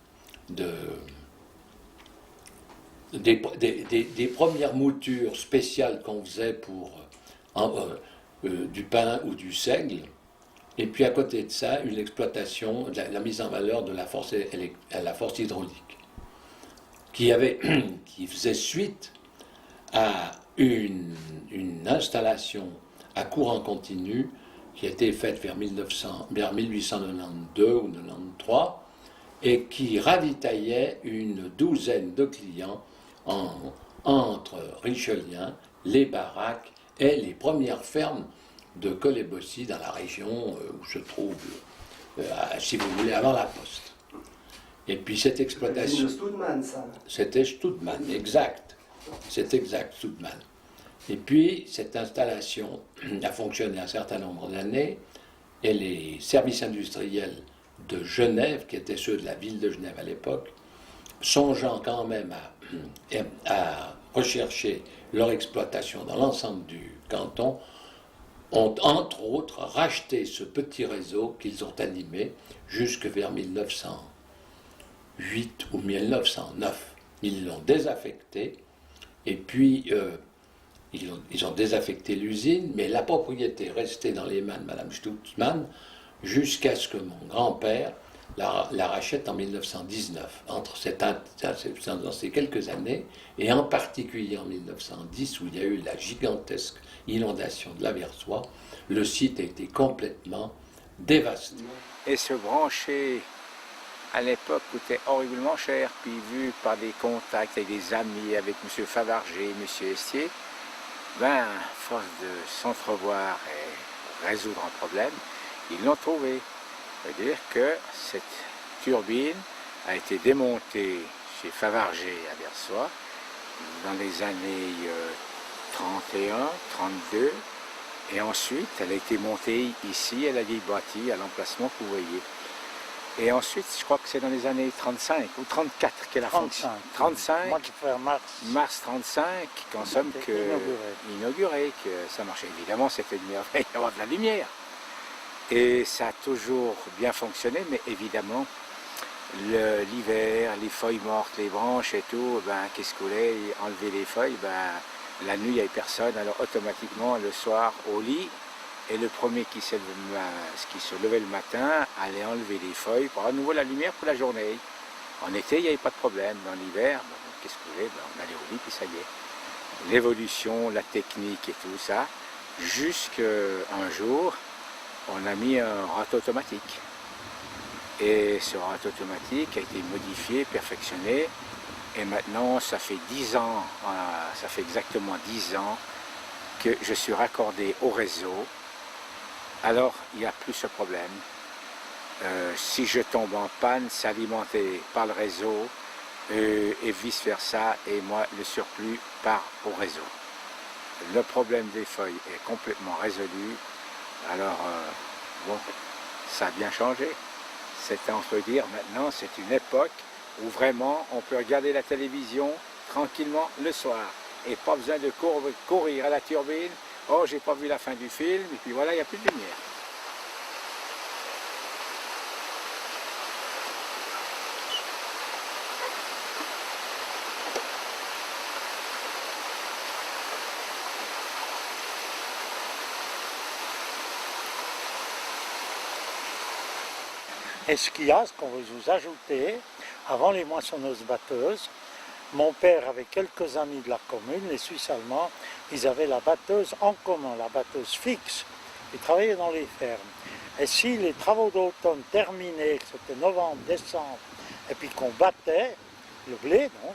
des premières moutures spéciales qu'on faisait pour du pain ou du seigle. Et puis à côté de ça, une exploitation, la mise en valeur de la force hydraulique, qui faisait suite à une installation à courant continu qui a été faite vers 1892 ou 93 et qui ravitaillait une douzaine de clients entre Richelieu, les baraques et les premières fermes de Col-et-Bossy dans la région où se trouve, si vous voulez, avant la poste. Et puis cette exploitation... C'était Stoudman, ça. C'était Stoudman, exact. C'est exact, Stoudman. Et puis cette installation a fonctionné un certain nombre d'années et les services industriels de Genève, qui étaient ceux de la ville de Genève à l'époque, songeant quand même à rechercher leur exploitation dans l'ensemble du canton, ont entre autres racheté ce petit réseau qu'ils ont animé jusque vers 1908 ou 1909. Ils l'ont désaffecté et puis ils ont désaffecté l'usine, mais la propriété restait dans les mains de Mme Stutzmann jusqu'à ce que mon grand-père la rachète en 1919. Dans ces quelques années, et en particulier en 1910, où il y a eu la gigantesque inondation de l'Aversoix, le site a été complètement dévasté. Et se brancher à l'époque coûtait horriblement cher, puis vu par des contacts avec des amis, avec M. Favarger, M. Estier, à force de s'entrevoir et résoudre un problème, ils l'ont trouvé. C'est-à-dire que cette turbine a été démontée chez Favarger à Versoix dans les années 31, 32, et ensuite elle a été montée ici, elle a été bâtie à l'emplacement que vous voyez. Et ensuite, je crois que c'est dans les années 35 ou 34 qu'elle a fonctionné. 35, moi qui fais mars 35, qu'en somme inauguré, que ça marchait. Évidemment, c'était une merveille d'avoir de la lumière. Et ça a toujours bien fonctionné, mais évidemment, l'hiver, les feuilles mortes, les branches et tout, qu'est-ce qu'on voulait, enlever les feuilles, la nuit, il n'y avait personne, alors automatiquement, le soir, au lit, et le premier qui se levait le matin allait enlever les feuilles pour avoir à nouveau la lumière pour la journée. En été, il n'y avait pas de problème. Dans l'hiver, qu'est-ce qu'on voulait, on allait au lit, puis ça y est. L'évolution, la technique et tout ça, jusqu'à un jour, on a mis un râteau automatique. Et ce râteau automatique a été modifié, perfectionné, et maintenant ça fait 10 ans, ça fait exactement 10 ans que je suis raccordé au réseau. Alors il n'y a plus ce problème. Si je tombe en panne, c'est alimenté par le réseau et vice-versa, et moi le surplus part au réseau. Le problème des feuilles est complètement résolu. Alors, ça a bien changé. C'est à en dire, maintenant, c'est une époque où vraiment on peut regarder la télévision tranquillement le soir. Et pas besoin de courir à la turbine. Oh, j'ai pas vu la fin du film, et puis voilà, il n'y a plus de lumière. Et ce qu'il y a, ce qu'on veut vous ajouter, avant les moissonneuses-batteuses, mon père avec quelques amis de la commune, les Suisses allemands, ils avaient la batteuse en commun, la batteuse fixe. Ils travaillaient dans les fermes. Et si les travaux d'automne terminaient, que c'était novembre, décembre, et puis qu'on battait le blé, donc,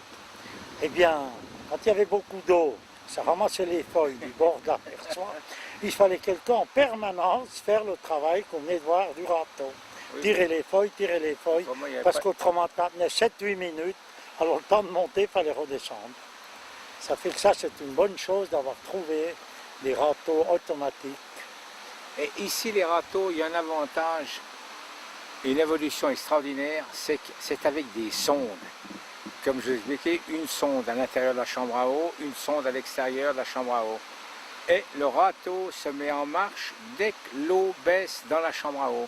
eh bien, quand il y avait beaucoup d'eau, ça ramassait les feuilles du bord de la Versoix, il fallait quelqu'un en permanence faire le travail qu'on venait de voir du râteau. Tirer les feuilles, parce qu'autrement, ça tenait 7-8 minutes Alors le temps de monter, il fallait redescendre. Ça fait que ça, c'est une bonne chose d'avoir trouvé des râteaux automatiques. Et ici, les râteaux, il y a un avantage, une évolution extraordinaire, c'est que c'est avec des sondes. Comme je vous expliquais, une sonde à l'intérieur de la chambre à eau, une sonde à l'extérieur de la chambre à eau. Et le râteau se met en marche dès que l'eau baisse dans la chambre à eau.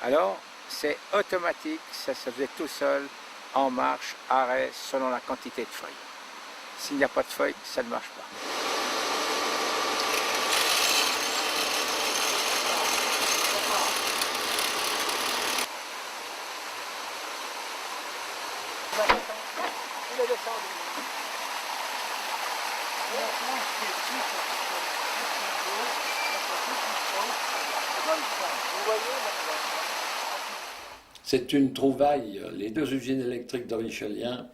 Alors, c'est automatique, ça se faisait tout seul, en marche, arrêt, selon la quantité de feuilles. S'il n'y a pas de feuilles, ça ne marche pas. C'est une trouvaille, les deux usines électriques de Richelieu,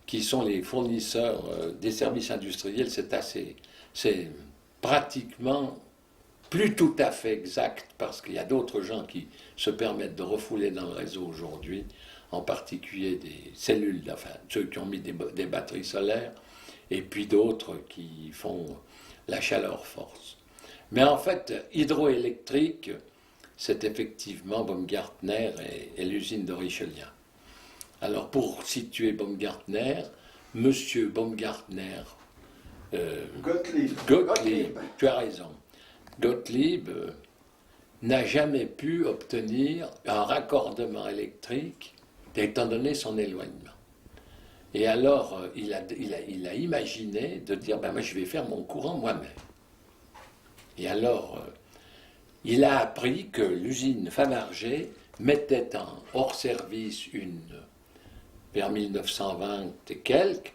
qui sont les fournisseurs des services industriels, c'est pratiquement plus tout à fait exact, parce qu'il y a d'autres gens qui se permettent de refouler dans le réseau aujourd'hui, en particulier des cellules, enfin ceux qui ont mis des batteries solaires, et puis d'autres qui font la chaleur force. Mais en fait, hydroélectrique, c'est effectivement Baumgartner et l'usine de Richelieu. Alors pour situer Baumgartner, Monsieur Baumgartner, Gottlieb, tu as raison, Gottlieb n'a jamais pu obtenir un raccordement électrique étant donné son éloignement. Et alors il a imaginé de dire, ben moi je vais faire mon courant moi-même. Et alors il a appris que l'usine Famargé mettait en hors-service vers 1920 et quelques,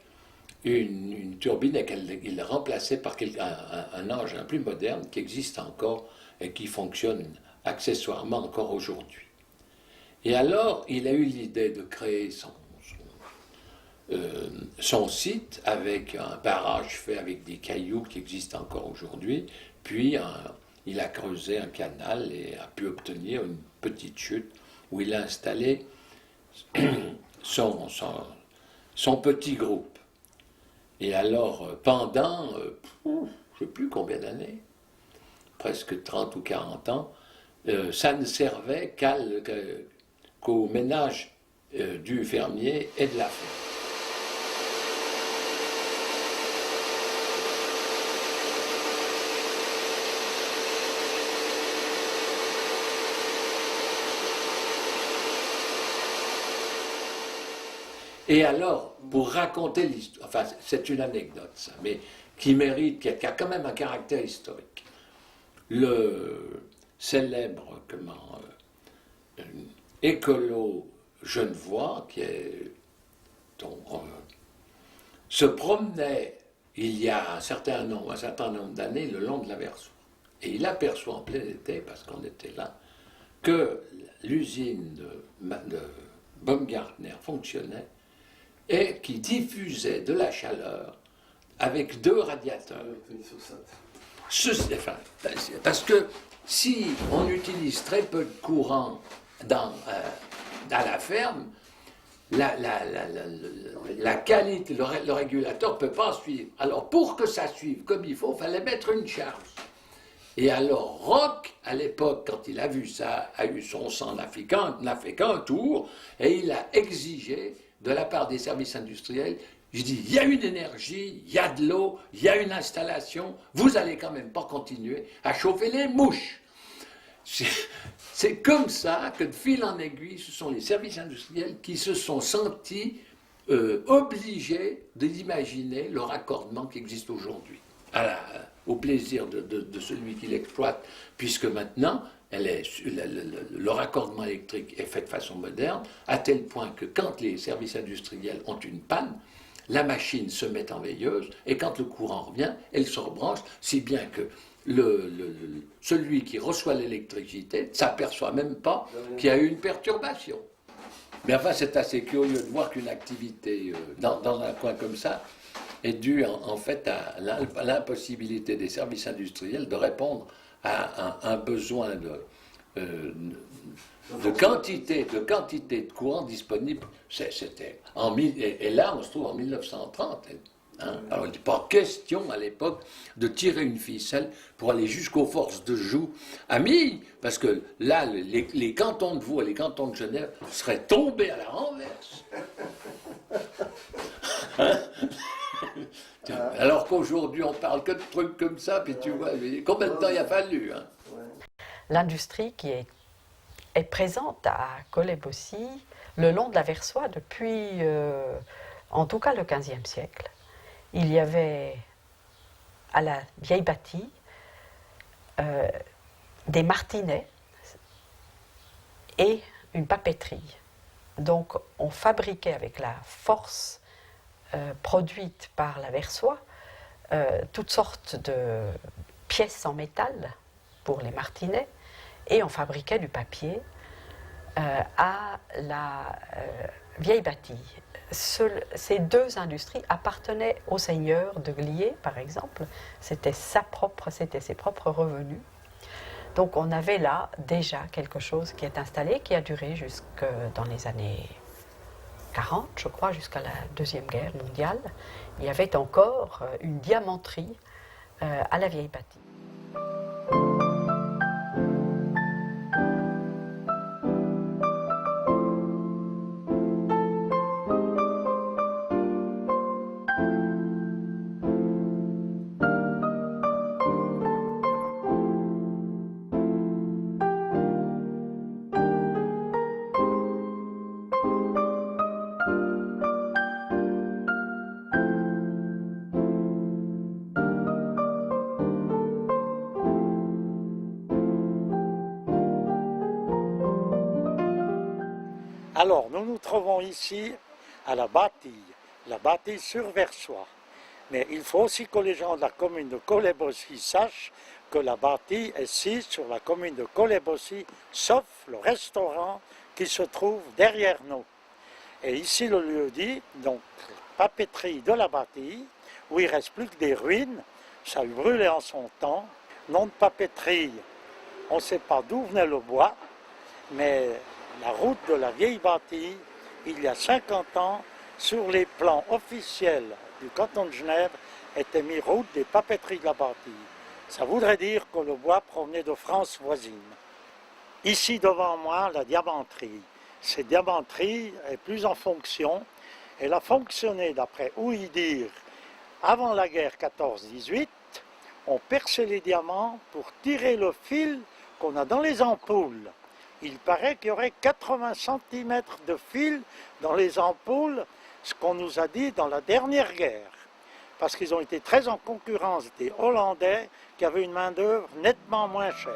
une turbine et qu'il remplaçait par un engin plus moderne qui existe encore et qui fonctionne accessoirement encore aujourd'hui. Et alors, il a eu l'idée de créer son site avec un barrage fait avec des cailloux qui existent encore aujourd'hui, puis il a creusé un canal et a pu obtenir une petite chute où il a installé son petit groupe. Et alors, pendant, je ne sais plus combien d'années, presque 30 ou 40 ans, ça ne servait qu'au ménage du fermier et de la ferme. Et alors, pour raconter l'histoire, enfin c'est une anecdote ça, mais qui mérite, qui a quand même un caractère historique. Le célèbre écolo genevois, se promenait il y a un certain nombre d'années le long de la Versoix. Et il aperçoit en plein été, parce qu'on était là, que l'usine de Baumgartner fonctionnait et qui diffusait de la chaleur avec 2 radiateurs. Parce que si on utilise très peu de courant à la ferme, la qualité, le régulateur ne peut pas suivre. Alors pour que ça suive comme il faut, il fallait mettre une charge. Et alors Roch, à l'époque, quand il a vu ça, a eu son sang n'a fait qu'un tour, et il a exigé de la part des services industriels, je dis, il y a une énergie, il y a de l'eau, il y a une installation, vous allez quand même pas continuer à chauffer les mouches. C'est comme ça que de fil en aiguille, ce sont les services industriels qui se sont sentis obligés d'imaginer le raccordement qui existe aujourd'hui, au plaisir de celui qui l'exploite, puisque maintenant, le raccordement électrique est fait de façon moderne, à tel point que quand les services industriels ont une panne, la machine se met en veilleuse, et quand le courant revient, elle se rebranche, si bien que celui qui reçoit l'électricité ne s'aperçoit même pas qu'il y a eu une perturbation. Mais enfin, c'est assez curieux de voir qu'une activité dans un coin comme ça est due en fait à l'impossibilité des services industriels de répondre à un besoin de quantité de courant disponible. C'était et là, on se trouve en 1930. Hein. Alors, il n'est pas question à l'époque de tirer une ficelle pour aller jusqu'aux forces de joug à Milles, parce que là, les cantons de Vaud et les cantons de Genève seraient tombés à la renverse. Hein? Alors qu'aujourd'hui, on parle que de trucs comme ça, puis tu vois, combien de temps il a fallu, hein? L'industrie qui est présente à Collet-Bossy le long de la Versoix depuis, en tout cas, le XVe siècle. Il y avait à la vieille bâtie des martinets et une papeterie. Donc on fabriquait avec la force produite par la Versoix toutes sortes de pièces en métal pour les martinets et on fabriquait du papier à la vieille bâtie. Ces deux industries appartenaient au seigneur de Glié, par exemple. C'était ses propres revenus. Donc on avait là déjà quelque chose qui est installé, qui a duré jusque dans les années 40, je crois, jusqu'à la Deuxième Guerre mondiale. Il y avait encore une diamanterie à la vieille bâtie. Alors, nous nous trouvons ici à la bâtille sur Versoix. Mais il faut aussi que les gens de la commune de Collet-Bossy sachent que la bâtille est sise sur la commune de Collet-Bossy, sauf le restaurant qui se trouve derrière nous. Et ici le lieu dit, donc, papeterie de la bâtille, où il ne reste plus que des ruines, ça a eu brûlé en son temps. Nom de papeterie, on ne sait pas d'où venait le bois, mais la route de la vieille bâtille, il y a 50 ans, sur les plans officiels du canton de Genève, était mis route des papeteries de la bâtille. Ça voudrait dire que le bois provenait de France voisine. Ici devant moi, la diamanterie. Cette diamanterie est plus en fonction. Elle a fonctionné, d'après Ouidir, avant la guerre 14-18. On perçait les diamants pour tirer le fil qu'on a dans les ampoules. Il paraît qu'il y aurait 80 cm de fil dans les ampoules, ce qu'on nous a dit dans la dernière guerre. Parce qu'ils ont été très en concurrence des Hollandais qui avaient une main-d'œuvre nettement moins chère.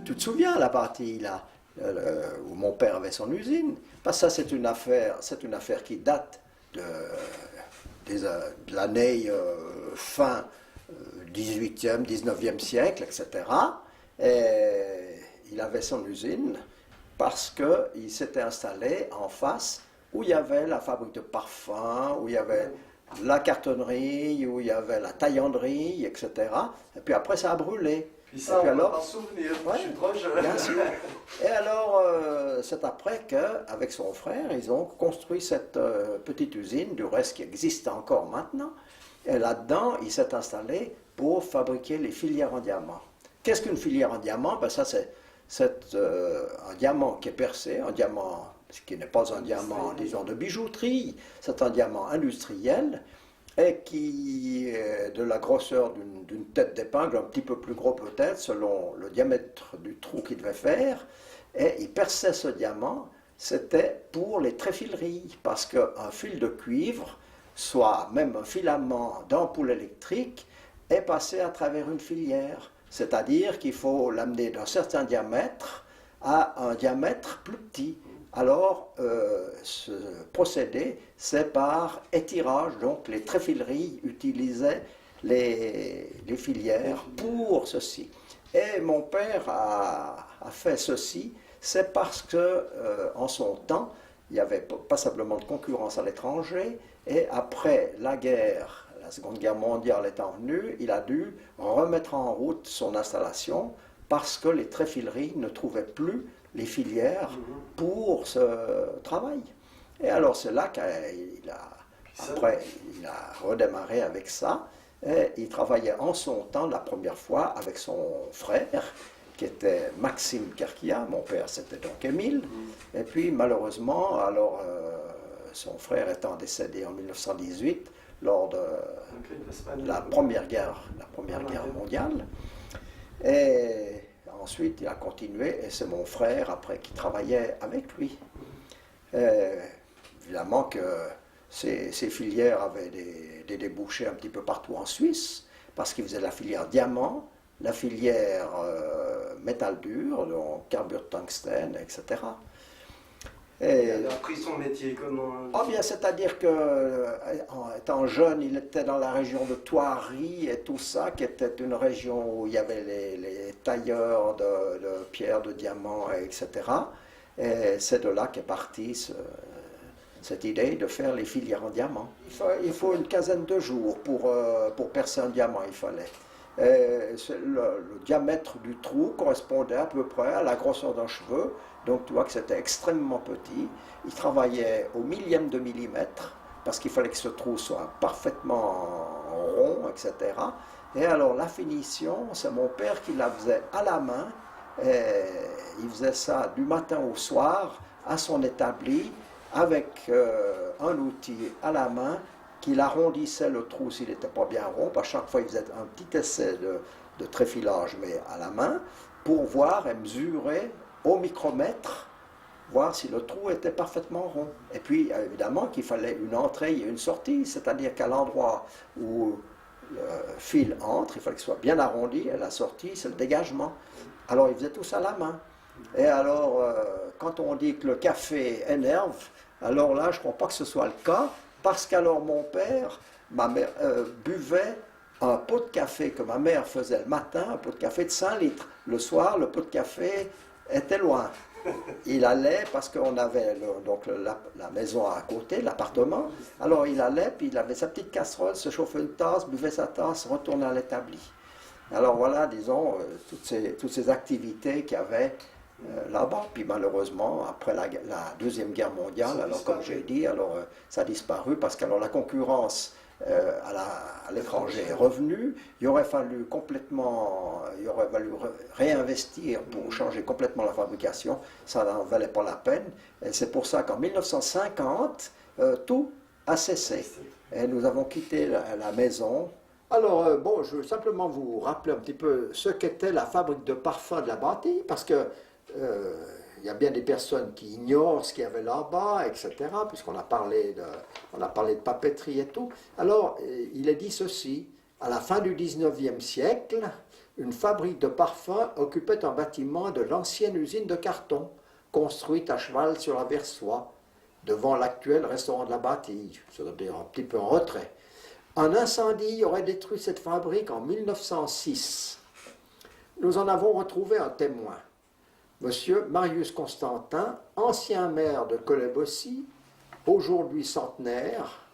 Tu te souviens, la partie là, où mon père avait son usine? Parce que ça, c'est une affaire qui date de l'année fin 18e, 19e siècle, etc. Et il avait son usine parce qu'il s'était installé en face où il y avait la fabrique de parfums, où il y avait la cartonnerie, où il y avait la taillanderie, etc. Et puis après, ça a brûlé. Puis ça, on va s'en souvenir, je suis trop jeune. Bien sûr. Et alors, c'est après qu'avec son frère, ils ont construit cette petite usine, du reste qui existe encore maintenant. Et là-dedans, il s'est installé pour fabriquer les filières en diamant. Qu'est-ce qu'une filière en diamant? Ben ça, c'est un diamant qui est percé, un diamant qui n'est pas un diamant, disons, de bijouterie, c'est un diamant industriel, et qui est de la grosseur d'une tête d'épingle, un petit peu plus gros peut-être, selon le diamètre du trou qu'il devait faire. Et il perçait ce diamant, c'était pour les tréfileries, parce qu'un fil de cuivre, soit même un filament d'ampoule électrique, est passé à travers une filière. C'est-à-dire qu'il faut l'amener d'un certain diamètre a un diamètre plus petit. Alors, ce procédé, c'est par étirage. Donc, les tréfileries utilisaient les filières pour ceci. Et mon père a fait ceci, c'est parce que en son temps, il n'y avait pas simplement de concurrence à l'étranger, et après la guerre, la Seconde Guerre mondiale étant venue, il a dû remettre en route son installation parce que les tréfileries ne trouvaient plus les filières pour ce travail. Et alors c'est là qu'il a redémarré avec ça. Et il travaillait en son temps la première fois avec son frère, qui était Maxime Kerkia. Mon père, c'était donc Émile. Et puis malheureusement, alors son frère étant décédé en 1918 lors de la première guerre mondiale. Et ensuite, il a continué, et c'est mon frère, après, qui travaillait avec lui. Évidemment que ces filières avaient des débouchés un petit peu partout en Suisse, parce qu'ils faisaient la filière diamant, la filière métal dur, donc carbure tungstène, etc. Et il a appris son métier comment? Oh bien, c'est-à-dire que, étant jeune, il était dans la région de Thoiry et tout ça, qui était une région où il y avait les tailleurs de pierres, de diamants, etc. Et c'est de là qu'est partie cette idée de faire les filières en diamant. Il faut une quinzaine de jours pour percer un diamant, il fallait. Le diamètre du trou correspondait à peu près à la grosseur d'un cheveu. Donc tu vois que c'était extrêmement petit. Il travaillait au millième de millimètre parce qu'il fallait que ce trou soit parfaitement rond, etc. Et alors la finition, c'est mon père qui la faisait à la main. Et il faisait ça du matin au soir à son établi avec un outil à la main qu'il arrondissait le trou s'il n'était pas bien rond. À chaque fois, il faisait un petit essai de tréfilage, mais à la main, pour voir et mesurer au micromètre, voir si le trou était parfaitement rond. Et puis, évidemment, qu'il fallait une entrée et une sortie, c'est-à-dire qu'à l'endroit où le fil entre, il fallait que ce soit bien arrondi, et la sortie, c'est le dégagement. Alors, il faisait tout ça à la main. Et alors, quand on dit que le café énerve, alors là, je ne crois pas que ce soit le cas, parce qu'alors mon père, ma mère, buvait un pot de café que ma mère faisait le matin, un pot de café de 5 litres. Le soir, le pot de café était loin. Il allait, parce qu'on avait la maison à côté, l'appartement, alors il allait, puis il avait sa petite casserole, se chauffait une tasse, buvait sa tasse, retournait à l'établi. Alors voilà, disons, toutes ces activités qu'il y avait là-bas. Puis malheureusement, après la Deuxième Guerre mondiale, alors comme j'ai dit, alors ça a disparu parce que alors, la concurrence à l'étranger est revenue. Il aurait fallu réinvestir pour changer complètement la fabrication. Ça n'en valait pas la peine. Et c'est pour ça qu'en 1950, tout a cessé. Et nous avons quitté la maison. Alors, bon, je veux simplement vous rappeler un petit peu ce qu'était la fabrique de parfums de la bâtie, parce que il y a bien des personnes qui ignorent ce qu'il y avait là-bas, etc., puisqu'on a parlé de papeterie et tout. Alors, il est dit ceci: à la fin du 19e siècle, une fabrique de parfums occupait un bâtiment de l'ancienne usine de carton, construite à cheval sur la Versoix, devant l'actuel restaurant de la bâtie, c'est-à-dire un petit peu en retrait. Un incendie aurait détruit cette fabrique en 1906. Nous en avons retrouvé un témoin. Monsieur Marius Constantin, ancien maire de Collet-Bossy, aujourd'hui centenaire.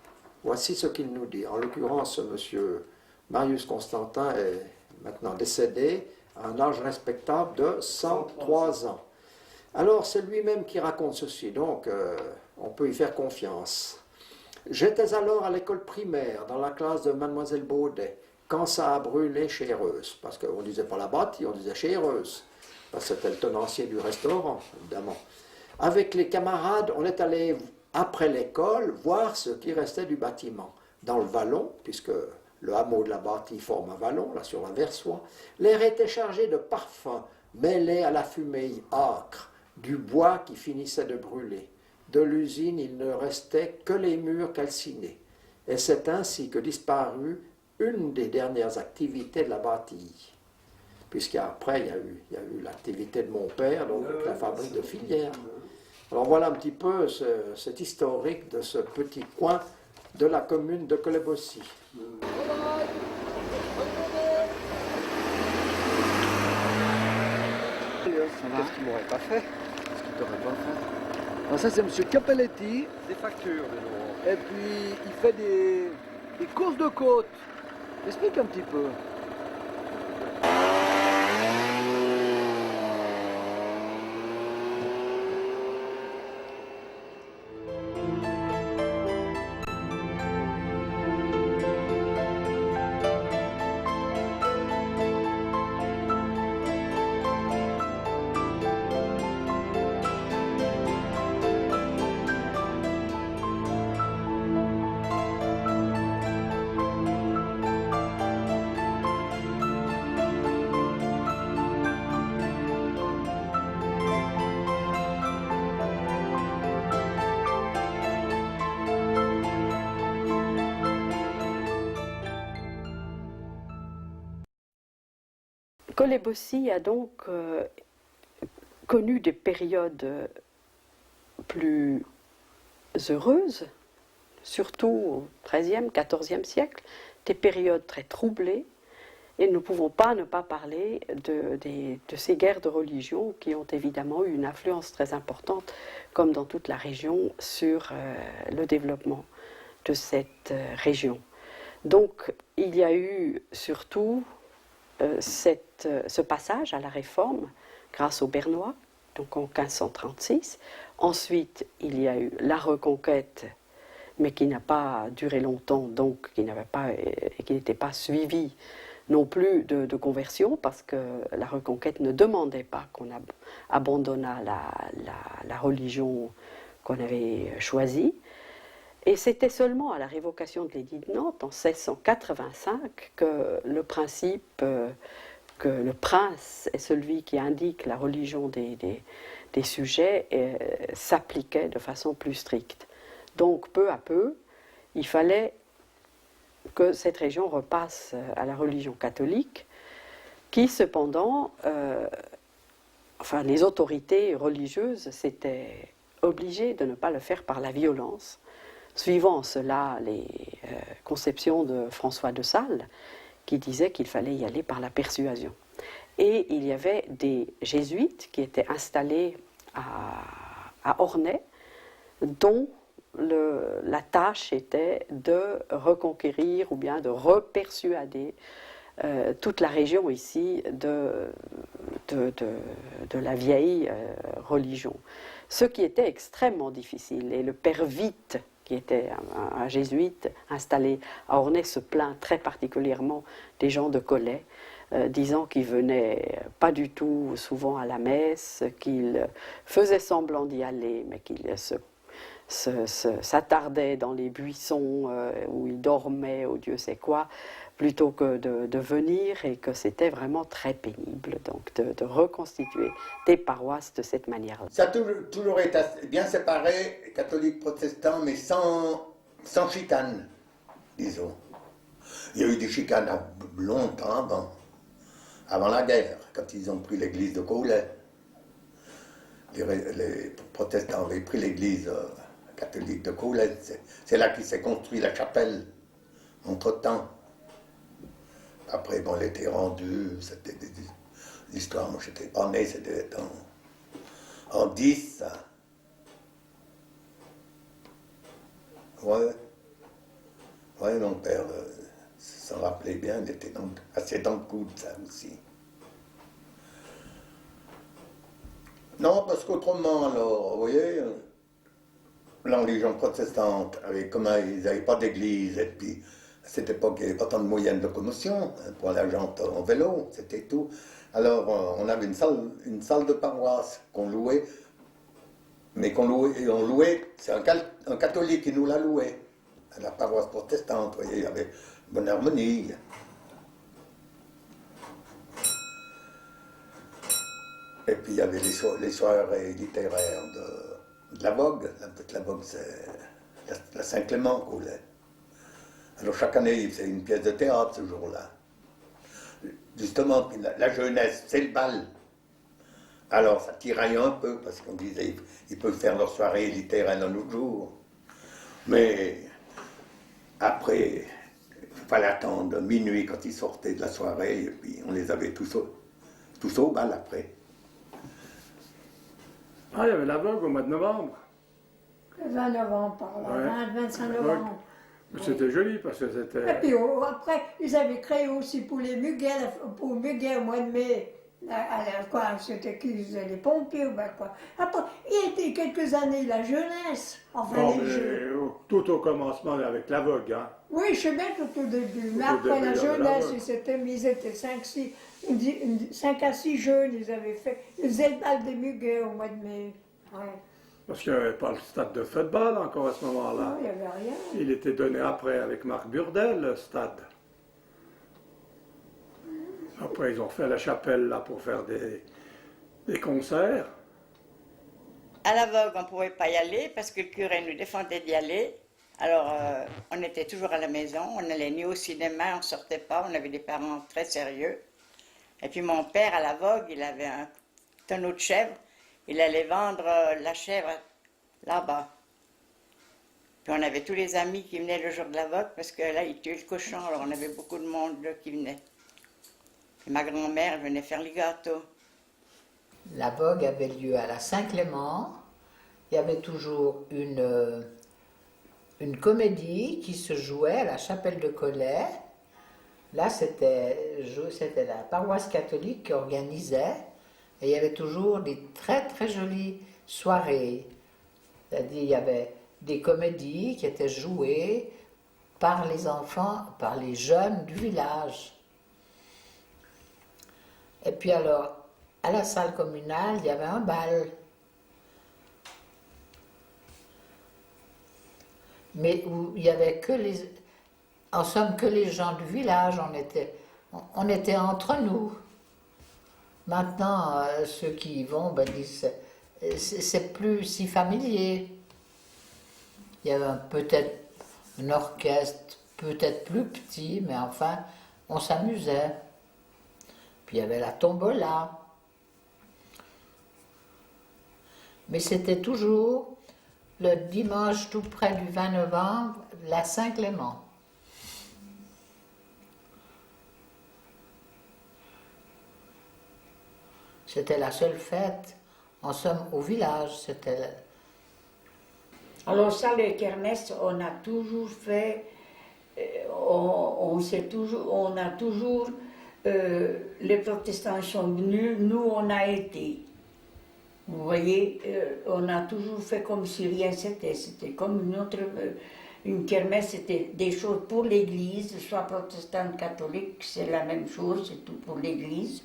Voici ce qu'il nous dit. En l'occurrence, monsieur Marius Constantin est maintenant décédé à un âge respectable de 103 ans. Alors, c'est lui-même qui raconte ceci, donc on peut y faire confiance. J'étais alors à l'école primaire, dans la classe de mademoiselle Baudet, quand ça a brûlé chez Heureuse, parce qu'on ne disait pas la bâtie, on disait chez Heureuse, parce que c'était le tenancier du restaurant, évidemment. Avec les camarades, on est allé, après l'école, voir ce qui restait du bâtiment. Dans le vallon, puisque le hameau de la bâtie forme un vallon, là sur la Versoix, l'air était chargé de parfums, mêlés à la fumée âcre, du bois qui finissait de brûler. De l'usine, il ne restait que les murs calcinés. Et c'est ainsi que disparut une des dernières activités de la bâtie. puisqu'après il y a eu l'activité de mon père, donc la fabrique de filières. Alors voilà un petit peu cet historique de ce petit coin de la commune de Collet-Bossy. Qu'est-ce qu'il m'aurait pas fait? Qu'est-ce qu'il t'aurait pas fait? Alors ça c'est M. Capelletti. Des factures de nous. Et puis il fait des courses de côte. Explique un petit peu. Collet-Bossy a donc connu des périodes plus heureuses, surtout au XIIIe, XIVe siècle, des périodes très troublées, et nous ne pouvons pas ne pas parler de ces guerres de religion qui ont évidemment eu une influence très importante, comme dans toute la région, sur le développement de cette région. Donc il y a eu surtout ce passage à la Réforme grâce aux Bernois, donc en 1536. Ensuite, il y a eu la Reconquête, mais qui n'a pas duré longtemps, donc qui n'était pas suivie non plus de conversion, parce que la Reconquête ne demandait pas qu'on abandonnât la religion qu'on avait choisie. Et c'était seulement à la révocation de l'édit de Nantes, en 1685, que le principe que le prince est celui qui indique la religion des sujets s'appliquait de façon plus stricte. Donc, peu à peu, il fallait que cette région repasse à la religion catholique, qui cependant, les autorités religieuses s'étaient obligées de ne pas le faire par la violence, suivant en cela les conceptions de François de Sales, qui disait qu'il fallait y aller par la persuasion. Et il y avait des jésuites qui étaient installés à Ornay, dont la tâche était de reconquérir ou bien de repersuader toute la région ici de la vieille religion. Ce qui était extrêmement difficile. Et le père Vite, qui était un jésuite installé à Ornay, se plaint très particulièrement des gens de Collet, disant qu'ils venaient pas du tout souvent à la messe, qu'ils faisaient semblant d'y aller, mais qu'ils s'attardaient dans les buissons où ils dormaient, ou Dieu sait quoi, plutôt que de venir, et que c'était vraiment très pénible donc de reconstituer des paroisses de cette manière-là. Ça a toujours été bien séparé, catholique, protestant, mais sans chicane, disons. Il y a eu des chicanes longtemps avant la guerre, quand ils ont pris l'église de Collet. Les protestants avaient pris l'église catholique de Collet. C'est là qu'il s'est construit la chapelle, entre-temps. Après, bon, elle était rendue, c'était des histoires, moi j'étais pas né, c'était en 10, ça. Ouais, mon père s'en rappelait bien, il était assez dans le coup de ça aussi. Non, parce qu'autrement, alors, vous voyez, la religion protestante, comment ils n'avaient pas d'église, et puis à cette époque, il n'y avait pas tant de moyens de locomotion pour aller en vélo, c'était tout. Alors, on avait une salle de paroisse qu'on louait, mais on louait, c'est un catholique qui nous l'a loué, à la paroisse protestante, vous voyez, il y avait une bonne harmonie. Et puis il y avait les soirées littéraires de la Vogue. La Vogue, c'est la Saint-Clément, Collet. Alors chaque année, il faisait une pièce de théâtre ce jour-là. justement, la jeunesse, c'est le bal. Alors ça tiraille un peu, parce qu'on disait, ils peuvent faire leur soirée littéraire un autre jour. Mais après, il fallait attendre minuit quand ils sortaient de la soirée, et puis on les avait tous au bal après. Ah, il y avait la vogue au mois de novembre. Le 20 novembre, par là, Ouais. 25 La novembre. vogue. C'était joli parce que c'était... Et puis après, ils avaient créé aussi pour les muguets, pour muguets au mois de mai. Quoi, c'était qui faisaient les pompiers ou ben quoi. Après, il y a été quelques années la jeunesse. Enfin, Bon, les jeux. tout au commencement avec la vogue, hein. Oui, je sais bien tout au début. Mais Tout au après début, la il y avait la jeunesse, vogue. ils étaient 5 à 6 jeunes, ils faisaient le bal des muguets au mois de mai. Ouais. Parce qu'il n'y avait pas le stade de football encore à ce moment-là. Non, il n'y avait rien. Il était donné après avec Marc Burdel, le stade. Après, ils ont fait la chapelle là pour faire des concerts. À la vogue, on ne pouvait pas y aller parce que le curé nous défendait d'y aller. Alors, on était toujours à la maison, on n'allait ni au cinéma, on ne sortait pas, on avait des parents très sérieux. Et puis mon père, à la vogue, il avait un tonneau de chèvres. Il allait vendre la chèvre là-bas. Puis on avait tous les amis qui venaient le jour de la vogue parce que là, ils tuaient le cochon, alors on avait beaucoup de monde qui venait. Et ma grand-mère venait faire les gâteaux. La vogue avait lieu à la Saint-Clément. Il y avait toujours une comédie qui se jouait à la chapelle de Collet. Là, c'était la paroisse catholique qui organisait. Et il y avait toujours des très très jolies soirées. C'est-à-dire, il y avait des comédies qui étaient jouées par les enfants, par les jeunes du village. Et puis alors, à la salle communale, il y avait un bal. Mais où il y avait en somme, que les gens du village, on était entre nous. Maintenant, ceux qui y vont disent, c'est plus si familier. Il y avait peut-être un orchestre, peut-être plus petit, mais enfin, on s'amusait. Puis il y avait la tombola. Mais c'était toujours le dimanche tout près du 20 novembre, la Saint-Clément. C'était la seule fête, en somme, au village. Alors ça, les kermesses, on a toujours fait, on a toujours, les protestants sont venus, nous on a été. Vous voyez, on a toujours fait comme si rien c'était. C'était comme une kermesse, c'était des choses pour l'église, soit protestante, catholique, c'est la même chose, c'est tout pour l'église.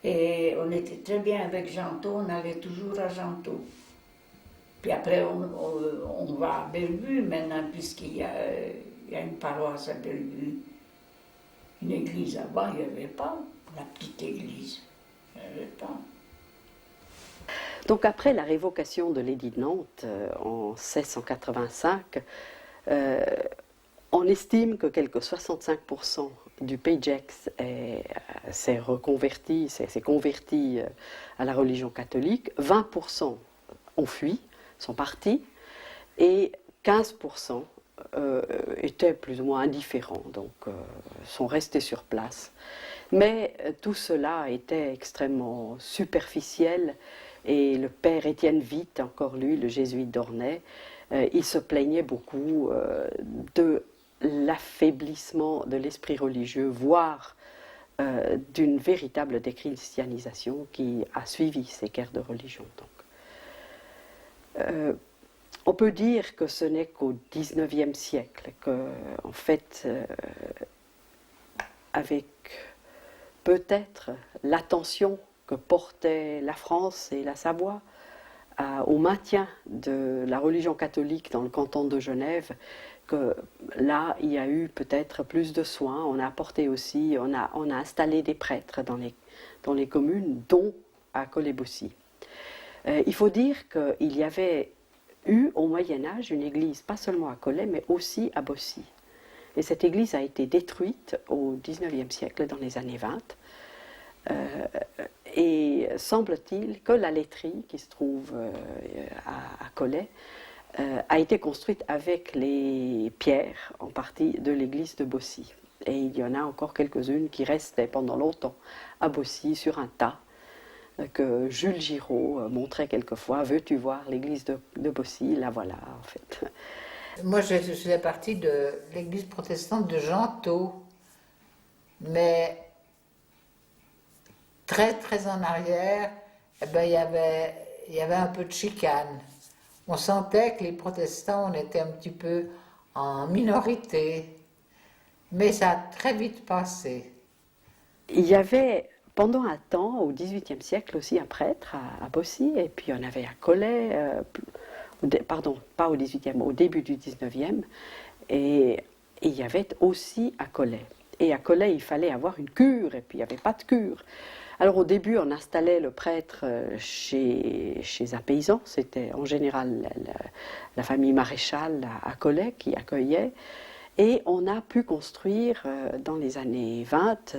Et on était très bien avec Gentot, on allait toujours à Gentot. Puis après, on va à Bellevue maintenant, puisqu'il y a une paroisse à Bellevue. Une église avant, il n'y avait pas, la petite église. Il n'y avait pas. Donc après la révocation de l'édit de Nantes en 1685, on estime que quelque 65% du Pays Gex s'est converti à la religion catholique, 20% ont fui, sont partis, et 15% étaient plus ou moins indifférents, donc sont restés sur place. Mais tout cela était extrêmement superficiel, et le père Étienne Witte, encore lui, le jésuite d'Ornay, il se plaignait beaucoup de l'affaiblissement de l'esprit religieux, voire d'une véritable déchristianisation qui a suivi ces guerres de religion. Donc, on peut dire que ce n'est qu'au XIXe siècle que, en fait, avec peut-être l'attention que portaient la France et la Savoie au maintien de la religion catholique dans le canton de Genève, que là, il y a eu peut-être plus de soins. On a apporté aussi, on a installé des prêtres dans les communes, dont à Collet-Baussy. Il faut dire qu'il y avait eu au Moyen-Âge une église, pas seulement à Collet, mais aussi à Baussy. Et cette église a été détruite au XIXe siècle, dans les années 20. Et semble-t-il que la laiterie, qui se trouve à Collet, a été construite avec les pierres, en partie, de l'église de Bossy. Et il y en a encore quelques-unes qui restaient pendant longtemps à Bossy, sur un tas, que Jules Giraud montrait quelquefois. Veux-tu voir l'église de Bossy? La voilà, en fait. Moi, je faisais partie de l'église protestante de Gentot, mais très, très en arrière, eh ben, il y avait un peu de chicane. On sentait que les protestants, on était un petit peu en minorité, mais ça a très vite passé. Il y avait pendant un temps, au XVIIIe siècle aussi, un prêtre à Bossy, et puis on avait à Collet, pardon, pas au XVIIIe, au début du XIXe, et il y avait aussi à Collet. Et à Collet, il fallait avoir une cure, et puis il n'y avait pas de cure. Alors au début, on installait le prêtre chez un paysan, c'était en général la famille Maréchal à Collet qui accueillait, et on a pu construire dans les années 20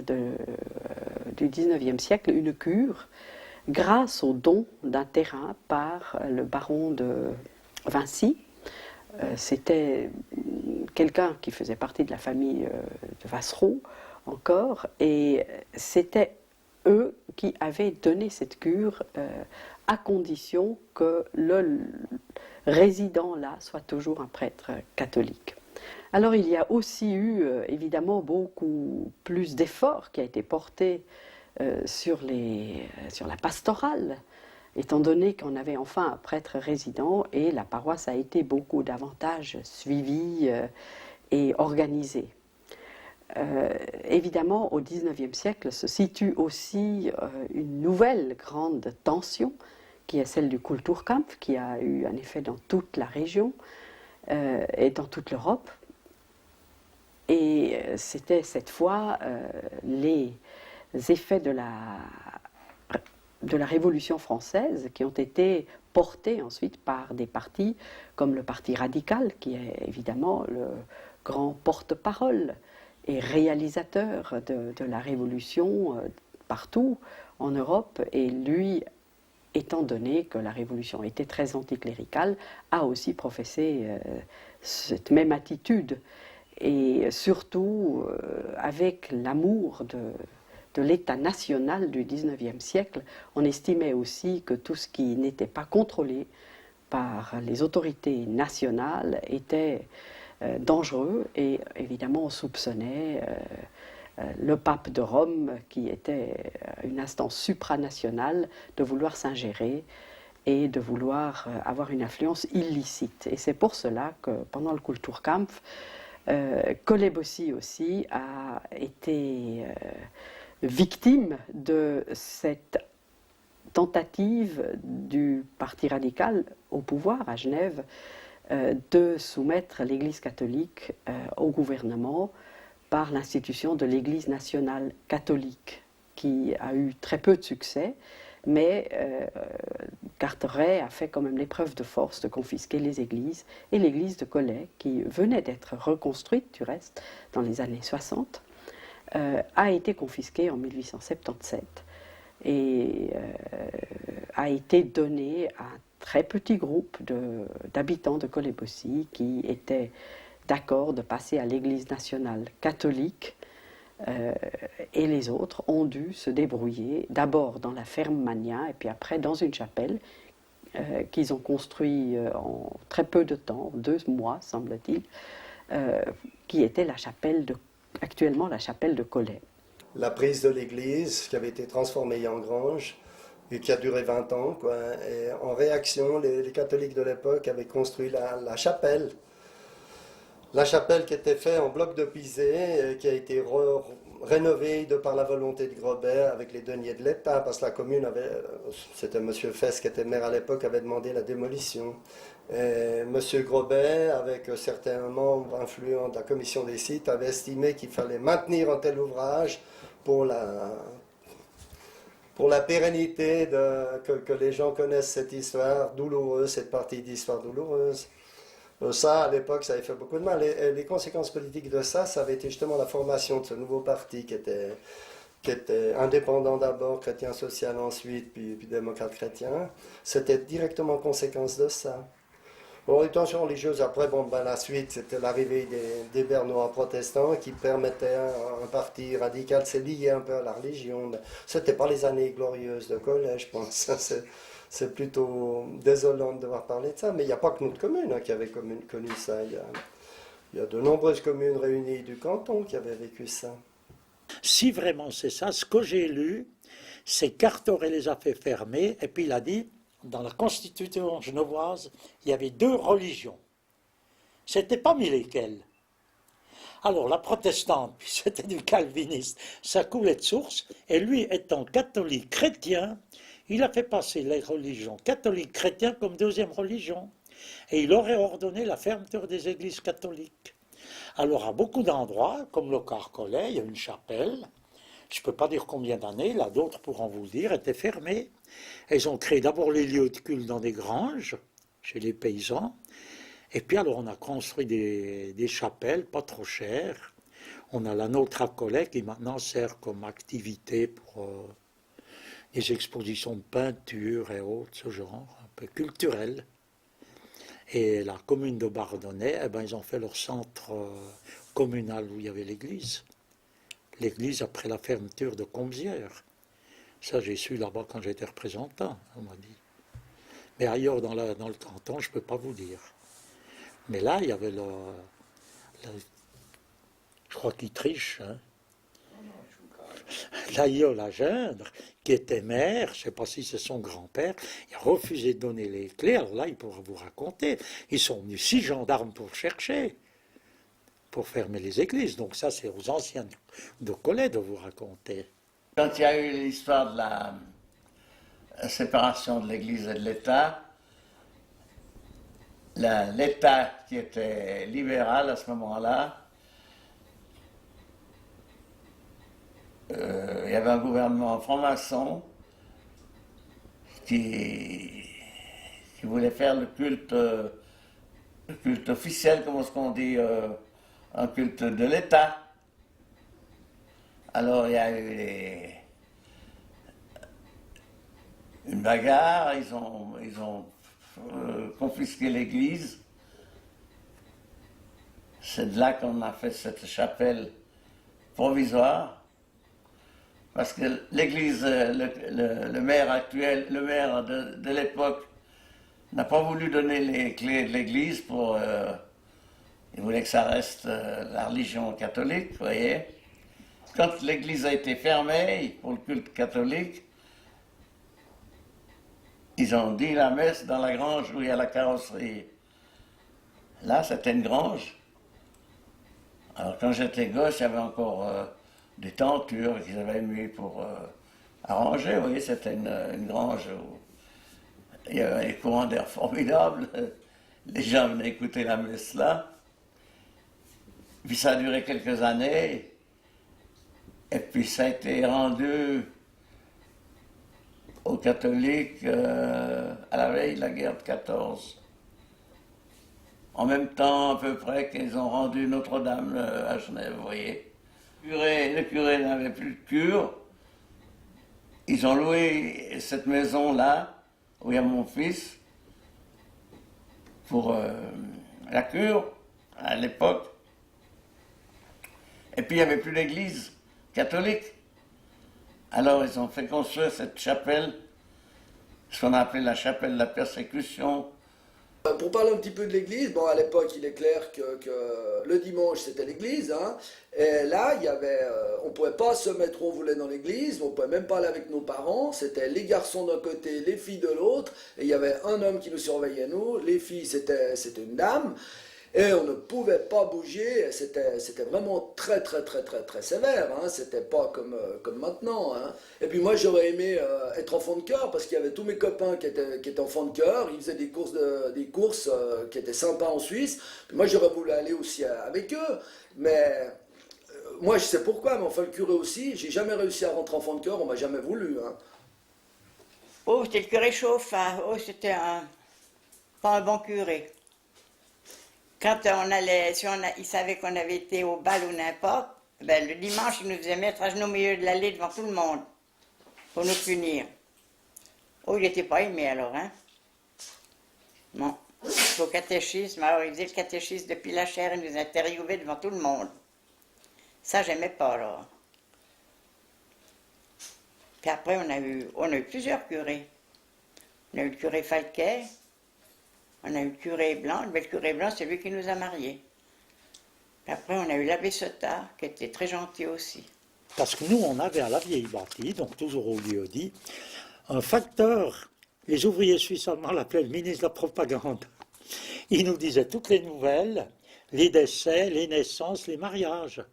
du XIXe siècle une cure grâce au don d'un terrain par le baron de Vincy. C'était quelqu'un qui faisait partie de la famille de Vassereau encore, et c'était eux qui avaient donné cette cure à condition que le résident là soit toujours un prêtre catholique. Alors il y a aussi eu évidemment beaucoup plus d'efforts qui a été porté sur la pastorale, étant donné qu'on avait enfin un prêtre résident, et la paroisse a été beaucoup davantage suivie et organisée. Évidemment, au XIXe siècle se situe aussi une nouvelle grande tension, qui est celle du Kulturkampf, qui a eu un effet dans toute la région et dans toute l'Europe. Et c'était cette fois les effets de la Révolution française qui ont été portés ensuite par des partis comme le Parti radical, qui est évidemment le grand porte-parole et réalisateur de la Révolution partout en Europe. Et lui, étant donné que la Révolution était très anticléricale, a aussi professé cette même attitude. Et surtout avec l'amour de l'État national du XIXe siècle, on estimait aussi que tout ce qui n'était pas contrôlé par les autorités nationales était dangereux, et évidemment on soupçonnait le pape de Rome, qui était une instance supranationale, de vouloir s'ingérer et de vouloir avoir une influence illicite. Et c'est pour cela que pendant le Kulturkampf, Collet-Bossy aussi a été victime de cette tentative du Parti radical au pouvoir à Genève de soumettre l'Église catholique au gouvernement par l'institution de l'Église nationale catholique, qui a eu très peu de succès, mais Carteret a fait quand même l'épreuve de force de confisquer les églises, et l'église de Collet, qui venait d'être reconstruite du reste dans les années 60, a été confisquée en 1877 et a été donnée à un très petit groupe d'habitants de Collet-Bossy qui étaient d'accord de passer à l'église nationale catholique, et les autres ont dû se débrouiller, d'abord dans la ferme Magnin et puis après dans une chapelle qu'ils ont construit en très peu de temps, 2 mois semble-t-il, qui était actuellement la chapelle de Collet. La prise de l'église qui avait été transformée en grange et qui a duré 20 ans, quoi. Et en réaction, les catholiques de l'époque avaient construit la chapelle. La chapelle qui était faite en bloc de pisé, qui a été rénovée de par la volonté de Grobet avec les deniers de l'État, parce que la commune avait, c'était M. Fès qui était maire à l'époque, avait demandé la démolition. Et M. Grobet, avec certains membres influents de la commission des sites, avait estimé qu'il fallait maintenir un tel ouvrage pour la pérennité, que les gens connaissent cette histoire douloureuse, cette partie d'histoire douloureuse. Ça, à l'époque, ça avait fait beaucoup de mal. Les conséquences politiques de ça, ça avait été justement la formation de ce nouveau parti qui était indépendant d'abord, chrétien social ensuite, puis démocrate chrétien. C'était directement conséquence de ça. Bon, les tensions religieuses, après, la suite, c'était l'arrivée des Bernois protestants qui permettaient un parti radical. C'est lié un peu à la religion. C'était pas les années glorieuses de collège, je pense. C'est plutôt désolant de devoir parler de ça. Mais il n'y a pas que notre commune qui avait connu ça. Il y a de nombreuses communes réunies du canton qui avaient vécu ça. Si vraiment c'est ça, ce que j'ai lu, c'est qu'Artoré les a fait fermer, et puis il a dit, dans la Constitution genevoise, il y avait 2 religions. C'était pas mis lesquelles. Alors la protestante, puis c'était du calviniste, ça coulait de source, et lui étant catholique chrétien, il a fait passer les religions catholiques chrétiens comme 2e religion. Et il aurait ordonné la fermeture des églises catholiques. Alors à beaucoup d'endroits, comme le Carcollet, il y a une chapelle, je ne peux pas dire combien d'années, là d'autres pourront vous le dire, était fermée. Ils ont créé d'abord les lieux de culte dans des granges, chez les paysans, et puis alors on a construit des chapelles, pas trop chères. On a la nôtre à Collet qui maintenant sert comme activité pour des expositions de peinture et autres, ce genre, un peu culturel. Et la commune de Bardonnay, ils ont fait leur centre communal où il y avait l'église. L'église après la fermeture de Comzières. Ça, j'ai su là-bas quand j'étais représentant, on m'a dit. Mais ailleurs dans le canton, je ne peux pas vous dire. Mais là, il y avait je crois qu'il triche, hein. L'aïeul à Gindre, qui était maire, je ne sais pas si c'est son grand-père, il a refusé de donner les clés. Alors là, il pourra vous raconter. Ils sont venus 6 gendarmes pour chercher, pour fermer les églises. Donc ça, c'est aux anciens de Collet de vous raconter. Quand il y a eu l'histoire de la séparation de l'Église et de l'État, l'État qui était libéral à ce moment-là, il y avait un gouvernement franc-maçon qui voulait faire le culte officiel, comment est-ce qu'on dit, un culte de l'État. Alors il y a eu une bagarre, ils ont confisqué l'église. C'est de là qu'on a fait cette chapelle provisoire. Parce que l'église, le maire actuel, le maire de l'époque, n'a pas voulu donner les clés de l'église pour... il voulait que ça reste la religion catholique, vous voyez. Quand l'église a été fermée pour le culte catholique, ils ont dit la messe dans la grange où il y a la carrosserie. Là, c'était une grange. Alors quand j'étais gosse, il y avait encore des tentures qu'ils avaient mis pour arranger. Vous voyez, c'était une grange où il y avait des courants d'air formidables. Les gens venaient écouter la messe là. Puis ça a duré quelques années. Et puis ça a été rendu aux catholiques à la veille de la guerre de 14. En même temps, à peu près, qu'ils ont rendu Notre-Dame à Genève, vous voyez. Le curé n'avait plus de cure. Ils ont loué cette maison-là, où il y a mon fils, pour la cure, à l'époque. Et puis il n'y avait plus d'église catholique. Alors ils ont fait construire cette chapelle, ce qu'on a appelé la chapelle de la persécution. Pour parler un petit peu de l'église, à l'époque, il est clair que le dimanche, c'était l'église. Hein, et là, on ne pouvait pas se mettre où on voulait dans l'église, on ne pouvait même pas aller avec nos parents. C'était les garçons d'un côté, les filles de l'autre. Et il y avait un homme qui nous surveillait, nous. Les filles, c'était une dame. Et on ne pouvait pas bouger, c'était vraiment très très très très très sévère, hein. C'était pas comme maintenant. Hein. Et puis moi j'aurais aimé être enfant de chœur parce qu'il y avait tous mes copains qui étaient enfants de chœur, ils faisaient des courses qui étaient sympas en Suisse. Puis moi j'aurais voulu aller aussi avec eux, mais moi je sais pourquoi, mais enfin le curé aussi, j'ai jamais réussi à rentrer enfant de chœur, on m'a jamais voulu. Hein. Oh, c'était le curé Chauffin, oh c'était pas un bon curé. Quand on allait, ils savaient qu'on avait été au bal ou n'importe, ben, le dimanche, ils nous faisaient mettre à genoux au milieu de l'allée devant tout le monde, pour nous punir. Oh, il n'était pas aimé alors, hein? Non. Au catéchisme, alors ils faisaient le catéchisme depuis la chaire, ils nous interviewaient devant tout le monde. Ça, j'aimais pas, alors. Puis après, on a eu plusieurs curés. On a eu le curé Falquet, on a eu le curé Blanc. Le curé Blanc, c'est lui qui nous a mariés. Puis après, on a eu l'abbé Sotard, qui était très gentil aussi. Parce que nous, on avait à la vieille bâtie, donc toujours au lieu-dit, un facteur. Les ouvriers suisses allemands l'appelaient le ministre de la propagande. Il nous disait toutes les nouvelles, les décès, les naissances, les mariages.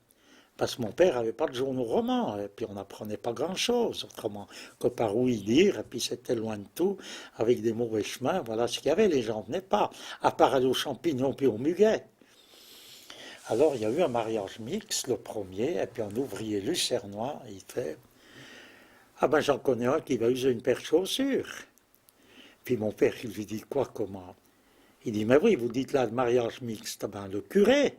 Parce que mon père n'avait pas de journaux romans, et puis on n'apprenait pas grand-chose, autrement que par ouï dire, et puis c'était loin de tout, avec des mauvais chemins, voilà ce qu'il y avait, les gens ne venaient pas, à part aller aux champignons puis aux muguets. Alors il y a eu un mariage mixte, le premier, et puis un ouvrier lucernois, il fait « Ah ben j'en connais un qui va user une paire de chaussures ». Puis mon père, il lui dit « Quoi, comment ?» Il dit « Mais oui, vous dites là le mariage mixte, ah ben le curé ».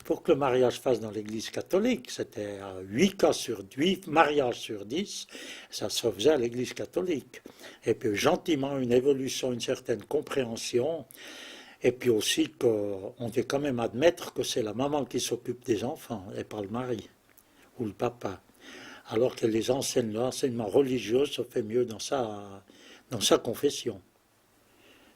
Pour que le mariage fasse dans l'église catholique, c'était 8 mariages sur 10, ça se faisait à l'église catholique. Et puis gentiment, une évolution, une certaine compréhension, et puis aussi qu'on devait quand même admettre que c'est la maman qui s'occupe des enfants, et pas le mari, ou le papa. Alors que l'enseignement religieux se fait mieux dans sa confession.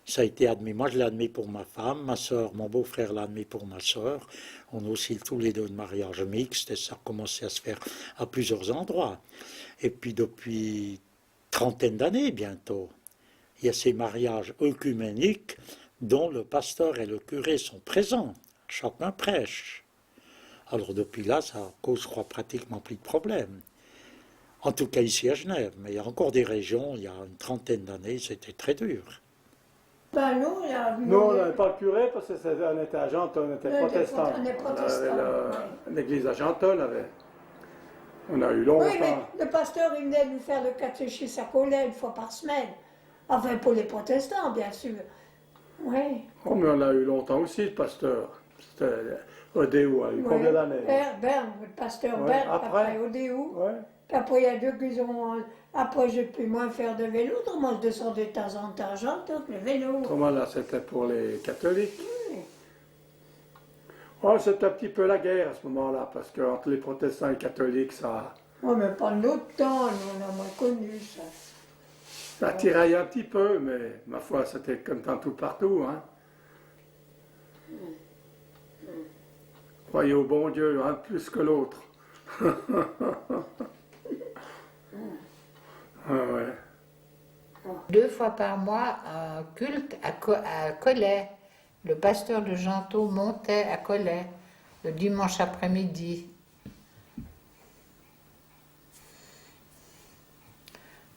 Ça a été admis. Moi, je l'ai admis pour ma femme, ma soeur, mon beau-frère l'a admis pour ma soeur. On a aussi tous les deux de mariage mixte et ça a commencé à se faire à plusieurs endroits. Et puis depuis 30 d'années bientôt, il y a ces mariages œcuméniques dont le pasteur et le curé sont présents. Chacun prêche. Alors depuis là, ça cause, je crois, pratiquement plus de problèmes. En tout cas ici à Genève. Mais il y a encore des régions, il y a une 30 d'années, c'était très dur. Ben nous, on n'avait pas le curé parce qu'on était à Gentol, on était protestants. On est protestants. L'église à Gentol avait. On a eu longtemps. Oui, mais le pasteur, il venait nous faire le catéchisme à Collet une fois par semaine. Enfin, pour les protestants, bien sûr. Oui. Oh, mais on a eu longtemps aussi, le pasteur. C'était Odéou, a eu combien d'années? Berne, le pasteur Ouais, Berne, après Odéou. Ouais. Puis après, il y a deux qui ont... Après, j'ai pu moins faire de vélo, autrement je descendais de temps en temps, j'entends le vélo. Autrement, là, c'était pour les catholiques. Oui. Oh, c'était un petit peu la guerre à ce moment-là, parce qu'entre les protestants et les catholiques, ça... Oh, mais pas notre temps, nous, on a moins connu ça. Ça tiraillait un petit peu, mais ma foi, c'était comme dans tout partout, hein. Croyez au bon Dieu, un plus que l'autre. Ah ouais. 2 fois par mois, un culte à Collet. Le pasteur de Gentot montait à Collet le dimanche après-midi.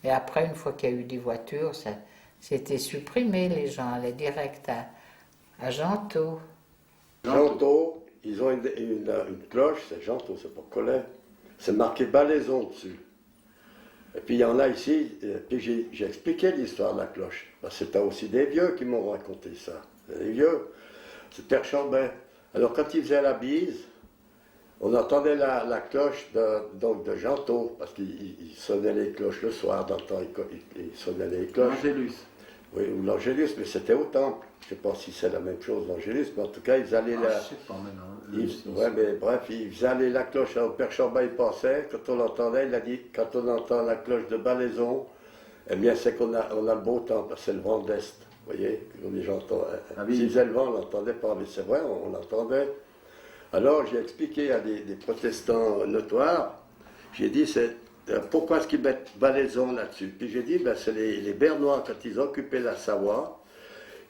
Et après, une fois qu'il y a eu des voitures, ça c'était supprimé, les gens allaient direct à Gentot. Gentot, ils ont une cloche, c'est Gentot, c'est pas Collet. C'est marqué Balaison dessus. Et puis il y en a ici, puis j'ai expliqué l'histoire de la cloche. Parce que c'était aussi des vieux qui m'ont raconté ça. Des vieux. C'est Père Chambin. Alors quand il faisait la bise, on entendait la cloche de Gentot, parce qu'il sonnait les cloches le soir, dans le temps, il sonnait les cloches. L'Angélus. Oui, ou l'Angélus, mais c'était au temple. Je ne sais pas si c'est la même chose, l'Angélus, mais en tout cas, ils allaient là. Je sais pas maintenant. Ouais, mais bref, ils faisaient aller la cloche au Père Chambin, il passait, quand on l'entendait, il a dit, quand on entend la cloche de Balaison, eh bien, c'est qu'on a le beau temps, parce que c'est le vent d'Est. Vous voyez, les gens entendent. S'ils faisaient le vent, on l'entendait pas, mais c'est vrai, on l'entendait. Alors, j'ai expliqué à des protestants notoires, j'ai dit, pourquoi est-ce qu'ils mettent Balaison là-dessus? Puis j'ai dit, ben, c'est les Bernois, quand ils occupaient la Savoie,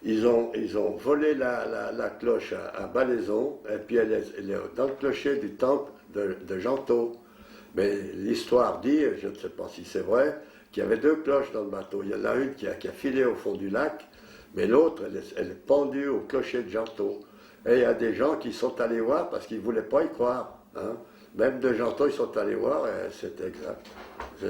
ils ont volé la cloche à Balaison, et puis elle est dans le clocher du temple de Gentot. Mais l'histoire dit, je ne sais pas si c'est vrai, qu'il y avait 2 cloches dans le bateau. Il y en a une qui a filé au fond du lac, mais l'autre, elle est pendue au clocher de Gentot. Et il y a des gens qui sont allés voir parce qu'ils ne voulaient pas y croire. Hein. Même de Gentot, ils sont allés voir, et c'était exact.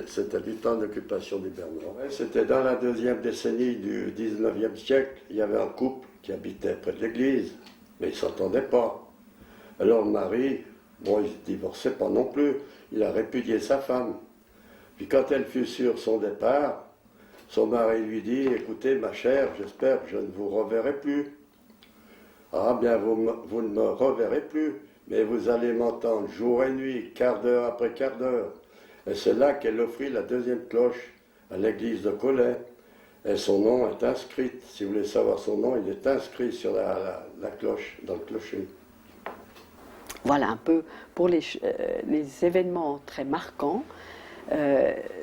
C'était du temps d'occupation des Bernois. C'était dans la 2e décennie du 19e siècle. Il y avait un couple qui habitait près de l'église. mais ils ne s'entendaient pas. Alors le mari, bon, il ne se divorçait pas non plus, il a répudié sa femme. Puis quand elle fut sur son départ, son mari lui dit, écoutez ma chère, j'espère que je ne vous reverrai plus. Ah bien, vous ne me reverrez plus, mais vous allez m'entendre jour et nuit, quart d'heure après quart d'heure. Et c'est là qu'elle offrit la deuxième cloche à l'église de Collet. Et son nom est inscrit, si vous voulez savoir son nom, il est inscrit sur la cloche, dans le clocher. Voilà un peu pour les événements très marquants.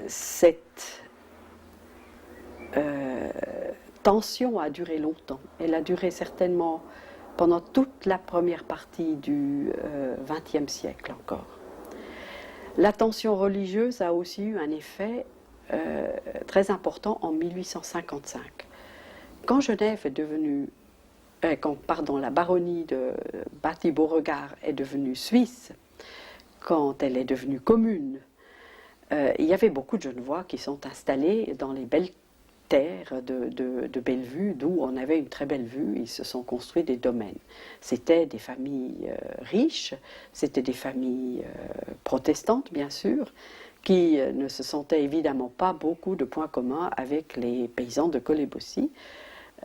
Cette tension a duré longtemps. Elle a duré certainement pendant toute la première partie du XXe siècle encore. La tension religieuse a aussi eu un effet très important en 1855. Quand Genève est devenue, la baronnie de Batty-Beauregard est devenue suisse, quand elle est devenue commune, il y avait beaucoup de Genevois qui sont installés dans les belles terres de Bellevue, d'où on avait une très belle vue. Ils se sont construits des domaines. C'était des familles riches, c'était des familles protestantes, bien sûr, qui ne se sentaient évidemment pas beaucoup de points communs avec les paysans de Collet-Bossy,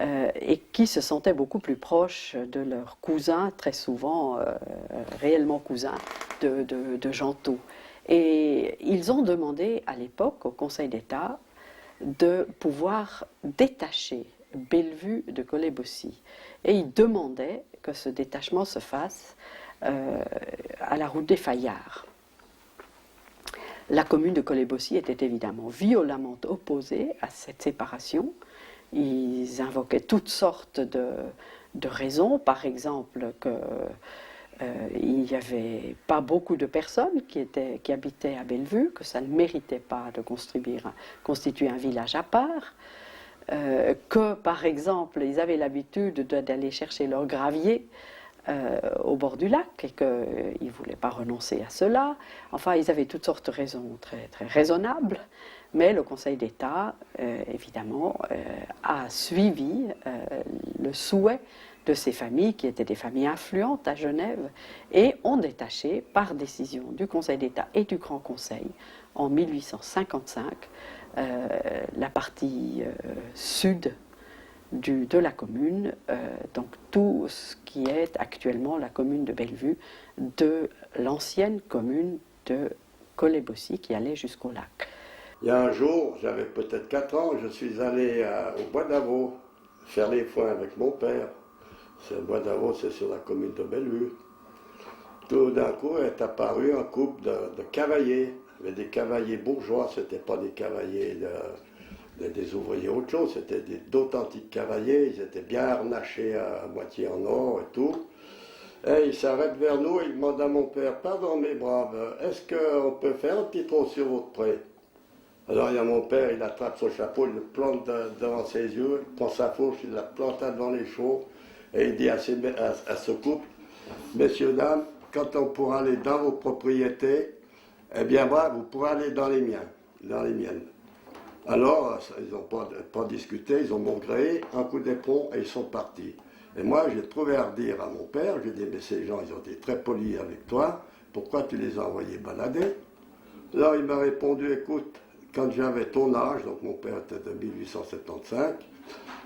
et qui se sentaient beaucoup plus proches de leurs cousins, très souvent réellement cousins de Gentot. Et ils ont demandé à l'époque au Conseil d'État de pouvoir détacher Bellevue de Collet-Bossy. Et ils demandaient que ce détachement se fasse à la route des Fayards. La commune de Collet-Bossy était évidemment violemment opposée à cette séparation. Ils invoquaient toutes sortes de raisons, par exemple qu'il n'y avait pas beaucoup de personnes qui habitaient à Bellevue, que ça ne méritait pas de constituer un village à part, que par exemple ils avaient l'habitude d'aller chercher leur gravier au bord du lac et qu'ils ne voulaient pas renoncer à cela. Enfin, ils avaient toutes sortes de raisons très, très raisonnables, mais le Conseil d'État, évidemment, a suivi le souhait de ces familles, qui étaient des familles influentes à Genève, et ont détaché, par décision du Conseil d'État et du Grand Conseil, en 1855, la partie sud de la commune, donc tout ce qui est actuellement la commune de Bellevue, de l'ancienne commune de Collet-Bossy qui allait jusqu'au lac. Il y a un jour, j'avais peut-être 4 ans, je suis allé au Bois d'Avaux faire les foins avec mon père. Le Bois d'Avaux, c'est sur la commune de Bellevue. Tout d'un coup est apparu un couple de cavaliers, mais des cavaliers bourgeois, ce n'étaient pas des cavaliers des ouvriers autre chose, c'était d'authentiques cavaliers, ils étaient bien harnachés à moitié en or et tout. Et ils s'arrêtent vers nous et ils demandent à mon père, pardon mes braves, est-ce qu'on peut faire un petit trot sur votre pré? Alors il y a mon père, il attrape son chapeau, il le plante devant ses yeux, il prend sa fourche, il la plante devant les chevaux, et il dit à ce couple, messieurs, dames, quand on pourra aller dans vos propriétés, eh bien moi, vous pourrez aller dans les miennes. Alors, ils n'ont pas discuté, ils ont mongré, un coup d'éperon et ils sont partis. Et moi, j'ai trouvé à redire à mon père, j'ai dit, mais ces gens, ils ont été très polis avec toi, pourquoi tu les as envoyés balader? Alors, il m'a répondu, écoute, quand j'avais ton âge, donc mon père était de 1875,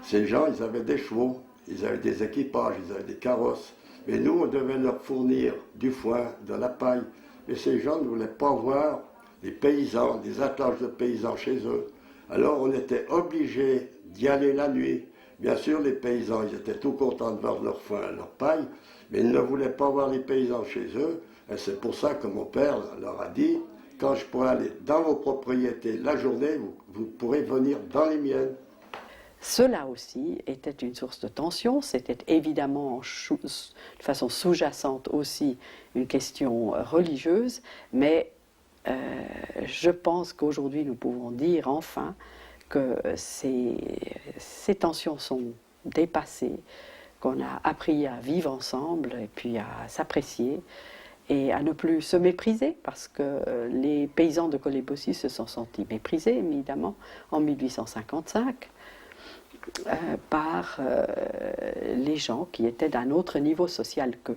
ces gens, ils avaient des chevaux, ils avaient des équipages, ils avaient des carrosses. Mais nous, on devait leur fournir du foin, de la paille. Et ces gens ne voulaient pas voir des paysans, des attelages de paysans chez eux. Alors on était obligés d'y aller la nuit. Bien sûr, les paysans, ils étaient tout contents de voir leur foin, leur paille, mais ils ne voulaient pas voir les paysans chez eux. Et c'est pour ça que mon père leur a dit, quand je pourrai aller dans vos propriétés la journée, vous pourrez venir dans les miennes. Cela aussi était une source de tension, c'était évidemment de façon sous-jacente aussi une question religieuse, mais je pense qu'aujourd'hui nous pouvons dire enfin que ces tensions sont dépassées, qu'on a appris à vivre ensemble et puis à s'apprécier et à ne plus se mépriser, parce que les paysans de Collet-Bossy se sont sentis méprisés évidemment en 1855. par les gens qui étaient d'un autre niveau social qu'eux.